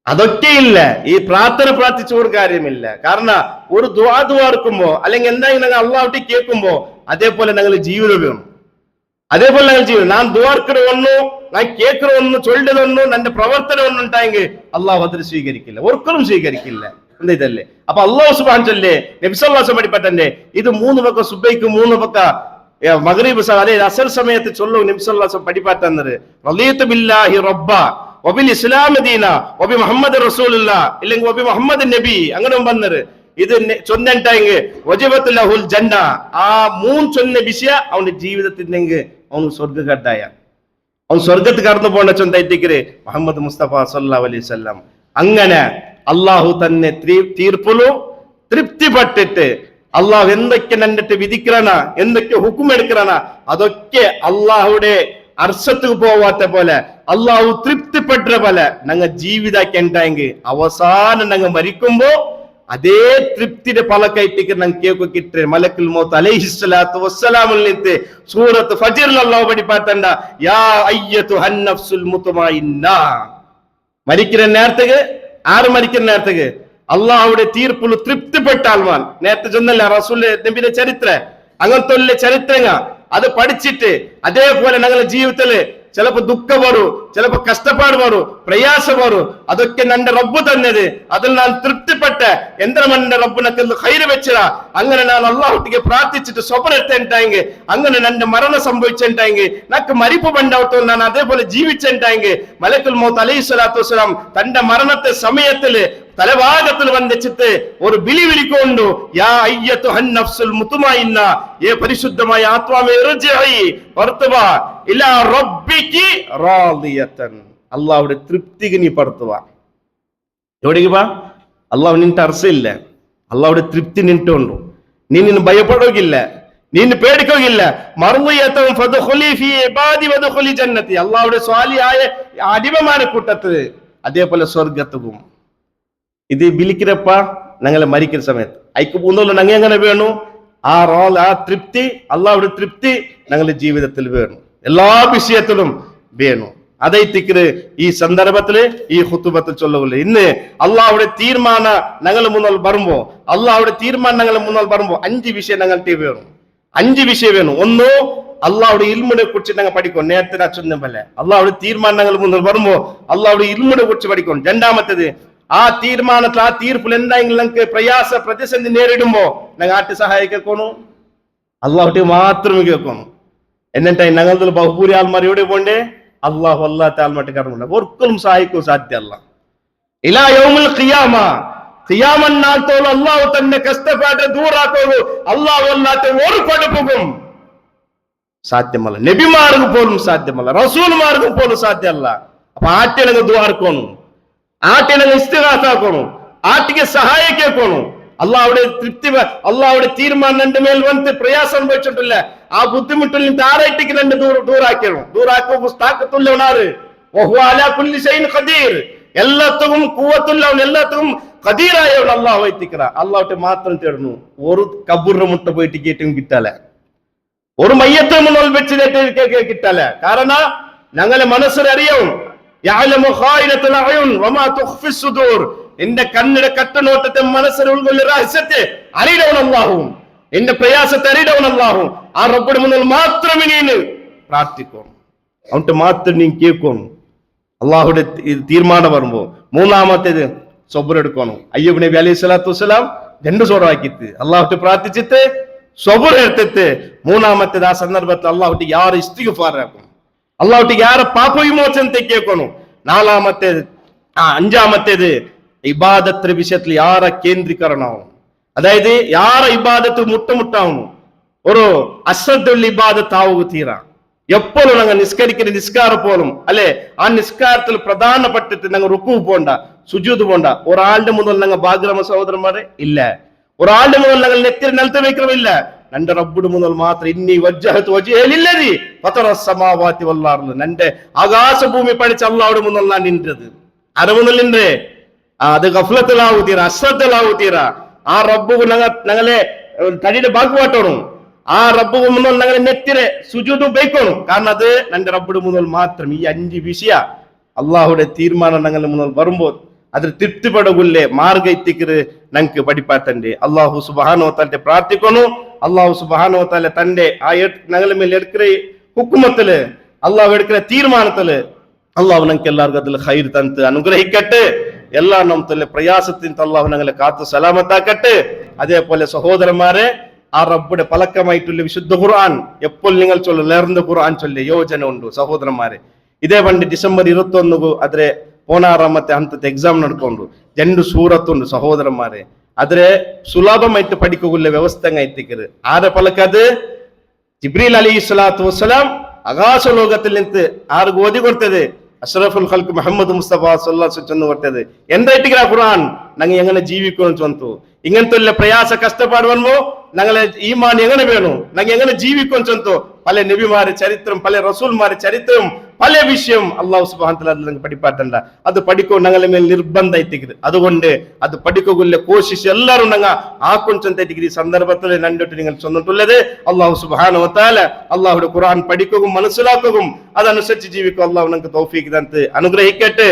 അതൊക്കെയില്ല ഈ പ്രാർത്ഥന പ്രാർത്ഥിച്ച ഒരു കാര്യമില്ല. കാരണം ഒരു ദുആ എടുക്കുമ്പോ അല്ലെങ്കിൽ എന്തായാലും ഞങ്ങൾ അള്ളാഹുട്ടി കേൾക്കുമ്പോ അതേപോലെ ഞങ്ങൾ ജീവിതം വേണം. അതേപോലെ ഞങ്ങൾ ജീവിതം ഞാൻ ദുആർക്കണ ഒന്നു ഞാൻ കേൾക്കണ ഒന്ന് ചൊല്ലതൊന്നു എന്റെ പ്രവർത്തനം ഒന്നും ഉണ്ടായെങ്കിൽ അള്ളാഹു അതിൽ സ്വീകരിക്കില്ല, ഒരിക്കലും സ്വീകരിക്കില്ല. എന്താ ഇതല്ലേ? അപ്പൊ അള്ളാഹു സുബ്ഹാനഹു വതആല നബി സല്ലല്ലാഹു അലൈഹി വസല്ലം പഠിപ്പറ്റന്റെ ഇത് മൂന്ന് പക്ക സുബൈക്ക് മൂന്ന് പക്ക മഗ്രിബ് അല്ലെ അസർ സമയത്ത് ചൊല്ലു നബി സല്ലല്ലാഹു അലൈഹി വസല്ലം പഠിപ്പറ്റന്നത് റളീതു ബില്ലാഹി റബ്ബ വബിൽ ഇസ്ലാമ ദീന വബി മുഹമ്മദ് റസൂലുള്ളാഹ് ഇല്ലെങ്കിൽ വബി മുഹമ്മദ് നബി അങ്ങനെ വന്നത് ഇത് ചൊന്നിട്ടായെങ്കിൽ വജബത് ലഹുൽ ജന്ന. ആ മൂന്ന് ചൊന്ന വിഷയ അവന്റെ ജീവിതത്തിനെങ്കിൽ അവന് സ്വർഗ്ഗക്കാരായ അവൻ സ്വർഗത്ത് കടന്നു പോകേണ്ട ചൊന്തായിട്ടേക്ക് മുഹമ്മദ് മുസ്തഫ സല്ലല്ലാഹു അലൈഹി വസല്ലം. അങ്ങനെ അള്ളാഹു തന്നെ തീർപ്പിലും തൃപ്തിപ്പെട്ടിട്ട് അള്ളാഹു എന്തൊക്കെ നന്നിട്ട് വിധിക്കണ എന്തൊക്കെ ഹുക്കും എടുക്കണ അതൊക്കെ അള്ളാഹുടെ അർശത്ത് പോവാത്ത പോലെ അള്ളാഹു തൃപ്തിപ്പെട്ട പോലെ ഞങ്ങൾ ജീവിതാക്കി ഉണ്ടായെങ്കിൽ അവസാനം ഞങ്ങൾ മരിക്കുമ്പോ അതേ തൃപ്തിയുടെ പലക്കായിട്ടേക്ക് ഞങ്ങൾ കേക്ക് കിട്ടേ മലക്കുൽ മൗത്ത് അലൈഹിസ്സലാത്തു വസ്സലാമിൽ നിന്ന് സൂറത്ത് ഫജ്റിൽ അല്ലാഹു പഠിപ്പാത്തണ്ട യാ അയ്യതുഹൻ നഫ്സുൽ മുത്മഇന്ന. മരിക്കുന്ന നേരത്തേക്ക് ആര് മരിക്കുന്ന നേരത്തേക്ക് അള്ളാഹുടെ തീർപ്പിൽ തൃപ്തിപ്പെട്ട ആൾമാൻ നേരത്തെ ചൊന്നല്ല റസൂൽ നബിയുടെ ചരിത്രം അങ്ങനത്തെ ചരിത്രങ്ങ അത് പഠിച്ചിട്ട് അതേപോലെ ഞങ്ങളുടെ ജീവിതത്തില് ചിലപ്പോ ദുഃഖം വരും, ചിലപ്പോ കഷ്ടപ്പാട് വരും, പ്രയാസം വരും. അതൊക്കെ നന്റെ റബ്ബ് തന്നത് അതിൽ ഞാൻ തൃപ്തിപ്പെട്ട എന്തിനും എന്റെ റബ്ബിനൊക്കെ ഹൈര് വെച്ചതാ. അങ്ങനെ ഞാൻ അള്ളാഹുട്ടിക്ക് പ്രാർത്ഥിച്ചിട്ട് സ്വപ്നത്തെങ്കിൽ അങ്ങനെ നന്റെ മരണം സംഭവിച്ചിട്ടുണ്ടെങ്കിൽ നക്ക് മരിപ്പ് പണ്ടാവട്ടോ ഞാൻ അതേപോലെ ജീവിച്ചിട്ടുണ്ടെങ്കിൽ മലക്കുൽ മൗത്ത് അലൈഹി സ്വലാത്തു വസ്സലാം തന്റെ മരണത്തെ സമയത്തില് തലഭാഗത്തിൽ വന്നിച്ചിട്ട് ഒരു ബിലി വിളിക്കൊണ്ടു, യാ അയ്യത്തുഹൻ നഫ്സുൽ മുത്മഇന്ന, ഏ പരിശുദ്ധമായ ആത്മാവേ ഇർജിഇ വർത്തുവാ ഇലാ റബ്ബികി റാദിയതൻ, അല്ലാഹുവിന്റെ തൃപ്തിക്ക് നീ പടുത്തുവാ. എവിടേക്ക് വാ? അല്ലാഹു നിന്റെ അർസില്ല, അല്ലാഹുവിന്റെ തൃപ്തി നിന്നിട്ടുണ്ടു. നീ നിന്നെ ഭയപ്പെടുകയില്ല, നീ പേടിക്കുകയില്ല. മർളിയതൻ ഫദ്ഖുലി ഫീ ഇബാദി വദ്ഖുലി ജന്നതി, അല്ലാഹുവിന്റെ സ്വാലിഹായ അടിമമാരെ കൂട്ടത്തിൽ അതേപോലെ സ്വർഗത്തും. ഇത് ബിലിക്കിരപ്പ ഞങ്ങളെ മരിക്കുന്ന സമയത്ത് അയക്ക് പോകുന്നല്ലോ ഞങ്ങൾ എങ്ങനെ വേണു? ആ തൃപ്തി, അള്ളാഹുടെ തൃപ്തി ഞങ്ങളുടെ ജീവിതത്തിൽ വേണം, എല്ലാ വിഷയത്തിലും വേണം. അതൈത്തിക്ക് ഈ സന്ദർഭത്തില് ഈ ഖുതുബത്തിൽ ചൊല്ലുകയില്ല. ഇന്ന് അള്ളാഹുടെ തീരുമാനം ഞങ്ങൾ മുന്നോൽ വരുമ്പോ, അള്ളാഹുടെ തീരുമാനം ഞങ്ങൾ മുന്നോൽ വരുമ്പോ 5 വിഷയം ഞങ്ങൾക്ക് വേണം. 5 വിഷയം വേണം. ഒന്ന്, അള്ളാഹുടെ ഇൽമിനെ കുറിച്ച് ഞങ്ങൾ പഠിക്കും. നേരത്തെ ഞാൻ ചൊന്ന പോലെ അള്ളാഹുടെ തീരുമാനം ഞങ്ങൾ മുന്നോൽ വരുമ്പോ അള്ളാഹുടെ ഇൽമിനെ കുറിച്ച് പഠിക്കും. രണ്ടാമത്തേത്, ആ തീരുമാനത്തിൽ ആ തീർപ്പിൽ എന്തെങ്കിലും ഞങ്ങൾക്ക് പ്രയാസ പ്രതിസന്ധി നേരിടുമ്പോ ഞങ്ങൾ ആട്ടി സഹായിക്കോണു, അള്ളാഹുട്ടി മാത്രമേ കേൾക്കണം. എന്നിട്ടായി ഞങ്ങളുടെ ബഹുഭൂരി ആൾമാർ എവിടെ പോണ്ടേ? അള്ളാഹു അല്ലാത്ത ആൾമാട്ട് കടമുണ്ട്, ഒരിക്കലും സഹായിക്കും സാധ്യമല്ല. ഇലാ യൗമുൽ ഖിയാമ, ഖിയാമൻ നാളത്തോളം അള്ളാഹു തന്നെ കഷ്ടപ്പാട്ട് ദൂറാക്കൂ. അള്ളാഹു അല്ലാത്ത ഒരു പഠിപ്പും സാധ്യമല്ല, നബിമാർക്കും പോലും സാധ്യമല്ല, റസൂൽമാർക്കും പോലും സാധ്യമല്ല. അപ്പൊ ആറ്റിനങ്ങ് ദ്വാർക്കോണു, ആറ്റിനങ്ങ് ഇസ്തിഗാസാക്കോണു, ആറ്റിക്ക് സഹായിക്കോണു. അള്ളാഹുടെ തൃപ്തി, അള്ളാഹുടെ തീരുമാനം എന്റെ മേൽ വന്ന് പ്രയാസം അനുഭവിച്ചിട്ടില്ല, ആ ബുദ്ധിമുട്ടിൽ നിന്ന് ആറായിട്ടേക്ക് രണ്ട് ദൂരാക്കണം. ദൂരാക്കുള്ളവനാറ് എല്ലാത്തും കൂവത്തുള്ളവൻ, എല്ലാത്തും ഖദീറായവൻ അള്ളാഹു എത്തിക്കറ. അള്ളാഹുട്ടെ മാത്രം തേടുന്നു. ഒരു കബൂറിന്റെ മുട്ട പോയിട്ട് കേട്ടും കിട്ടാല, ഒരു മയ്യത്തെ മുന്നിൽ വെച്ച് കിട്ടാല. കാരണം ഞങ്ങളെ മനസ്സിലറിയും, എന്റെ കണ്ണിടെ കട്ടനോട്ടത്തെ മനസ്സിൽ ഉൾക്കൊള്ള രഹസ്യത്തെ അറിയണവൻ അല്ലാഹു, എന്റെ പ്രയാസത്തെ അറിയണവൻ അല്ലാഹു. ആ റബ്ബിന്റെ മുന്നിൽ മാത്രമേ നീ പ്രാർത്ഥിക്കണം, അവന്റെ മാത്രം നീ കേൾക്കണം. അള്ളാഹുടെ തീരുമാനം വരുമ്പോ. മൂന്നാമത്തേത് സബുറെടുക്കണം. അയ്യൂബ് നബി അലൈഹി സ്വലാത്തു വസ്സലാം 2 സൂറവാക്കിട്ട് അള്ളാഹുട്ട് പ്രാർത്ഥിച്ചിട്ട് സബുർ എടുത്തിട്ട്, മൂന്നാമത്തേത് ആ സന്ദർഭത്തിൽ അള്ളാഹുട്ട് യാറ് ഇസ്തിഗ്ഫാറാക്കും, അള്ളാഹുട്ട് യാറെ പാപവിമോചനത്തെ കേൾക്കണം. നാലാമത്തേത് അഞ്ചാമത്തേത് ഇബാദത്തിന്റെ വിഷയത്തിൽ യാറെ കേന്ദ്രീകരണമാവും. അതായത് യാറെ ഇബാദത്ത് മുട്ടമുട്ടാവുന്നു, ഒരു അശ്രദ്ധുള്ള ഇബാദത്താവുക തീരാ. എപ്പോഴും ഞങ്ങൾ നിസ്കരിക്കുന്ന നിസ്കാരം പോലും അല്ലെ, ആ നിസ്കാരത്തിൽ പ്രധാനപ്പെട്ടിട്ട് ഞങ്ങൾ റുക്കൂ പോണ്ട, സുജൂദ് പോണ്ട. ഒരാളുടെ മുതൽ ഞങ്ങൾ ഭാഗ്യമ സഹോദരന്മാരെ ഇല്ല, ഒരാളുടെ മുതൽ ഞങ്ങൾ നെറ്റിൽ നിലത്ത് വയ്ക്കണമില്ല. നന്റെ റബ്ബുടെ മുതൽ മാത്രം ഇന്നി വജ്ജഹത്തു വജ്ഹില്ലദി ഫതറസ് സമാവാതി വൽ അർള്, നന്റെ ആകാശഭൂമി പഠിച്ച അല്ലാഹുടെ മുതൽ ഞാൻ നിന്നത് ആരെ മുതൽ നിന്റെ അത് ഗഫ്ലത്തിലാവൂ തീരാ, അശ്രദ്ധലാവൂ തീരാ. ആ റബ്ബു ഞങ്ങളെ തടിയുടെ ഭാഗമാട്ടണം, ആ റബ്ബു മുതൽ ഞങ്ങളെ നെറ്റിരെ സുജൂദും ബൈക്കണം. കാരണം അത് നന്റെ റബ്ബുടെ മുതൽ മാത്രം. ഈ 5 വിഷയ അള്ളാഹുടെ തീരുമാനം ഞങ്ങളുടെ മുതൽ വരുമ്പോൾ അതിൽ തൃപ്തിപ്പെടകുല്ലേ മാർഗ എത്തിക്കറ് ഞങ്ങൾക്ക് പഠിപ്പാത്തന്റെ. അള്ളാഹു സുബ്ഹാനഹു വ തആല പ്രാർത്ഥിക്കുന്നു. അള്ളാഹു സുബ്ഹാനഹു വ തആല തന്റെ ആ ഞങ്ങളുടെ മേൽ എടുക്കുന്ന ഹുക്കുമത്തില്, അള്ളാഹു എടുക്കുന്ന തീരുമാനത്തില് അള്ളാഹു ഞങ്ങൾക്ക് എല്ലാവർക്കും അതിൽ ഖൈർ തന്ന് അനുഗ്രഹിക്കട്ടെ. എല്ലാ നമ്മത്തിലെ പ്രയാസത്തിന് അള്ളാഹു ഞങ്ങളെ കാത്തു സലാമത്താക്കട്ടെ. അതേപോലെ സഹോദരന്മാരെ, ആ റബ്ബുടെ പലക്കമായിട്ടുള്ള വിശുദ്ധ ഖുർആൻ എപ്പോൾ നിങ്ങൾ ലേർന്ന ഖുർആൻ ചൊല്ലി യോജന ഉണ്ട് സഹോദരന്മാരെ. ഇതേ പണ്ട് ഡിസംബർ 21 അതിലെ 16ാമത്തെ ಹಂತದ ಎಕ್ಸಾಮ್ ನಡ್ಕೊಂಡು 2 ಸೂರತ್ತುಂಡು ಸಹೋದರಮಾರೆ. ಆದ್ರೆ ಸುಲಭമായിട്ട് പഠിക്കുള്ള വ്യവസ്ഥ എത്തിക്കരുത്. ആരെ പലക്കത് ജിബ്രീൽ അലൈഹിസ്സലാത്തു വസ്സലാം ആകാശ ലോകത്തിൽ നിന്ന് ആർക്ക് ഓതി കൊടുത്തത്? അഷ്റഫുൽ ഖൽഖ് മുഹമ്മദ് മുസ്തഫ സല്ലല്ലാഹു അലൈഹി വസല്ലം കൊടുത്തത്. എന്തായിട്ടില്ല ഖുർആൻ ഞങ്ങൾ എങ്ങനെ ജീവിക്കണം ചൊന്തു. ഇങ്ങനത്തെ പ്രയാസ കഷ്ടപ്പാട് വരുമ്പോ ഞങ്ങളെ ഈമാൻ എങ്ങനെ വേണം, ഞങ്ങൾ എങ്ങനെ ജീവിക്കും ചൊന്തു. പല നബിമാരെ ചരിത്രം, പല റസൂൽമാരെ ചരിത്രം, പല വിഷയം അള്ളാഹു സുബ്ഹാനഹു വ തആല പഠിപ്പാറ്റണ്ട. അത് പഠിക്കും ഞങ്ങളെ മേൽ നിർബന്ധ എത്തിക്കുന്നത്. അതുകൊണ്ട് അത് പഠിക്കുള്ള കോശിച്ച് എല്ലാവരും ഞങ്ങൾ ആക്കൊഞ്ചത്തെ ഡിഗ്രി സന്ദർഭത്തിൽ രണ്ടിട്ട് നിങ്ങൾ ചൊന്നിട്ടുള്ളത്. അള്ളാഹു സുബ്ഹാനഹു വ തആല അള്ളാഹുടെ ഖുർആൻ പഠിക്കുകയും മനസ്സിലാക്കുകയും അതനുസരിച്ച് ജീവിക്കും. അള്ളാഹു ഞങ്ങൾക്ക് തൗഫീഖ് തന്ന് അനുഗ്രഹിക്കട്ടെ.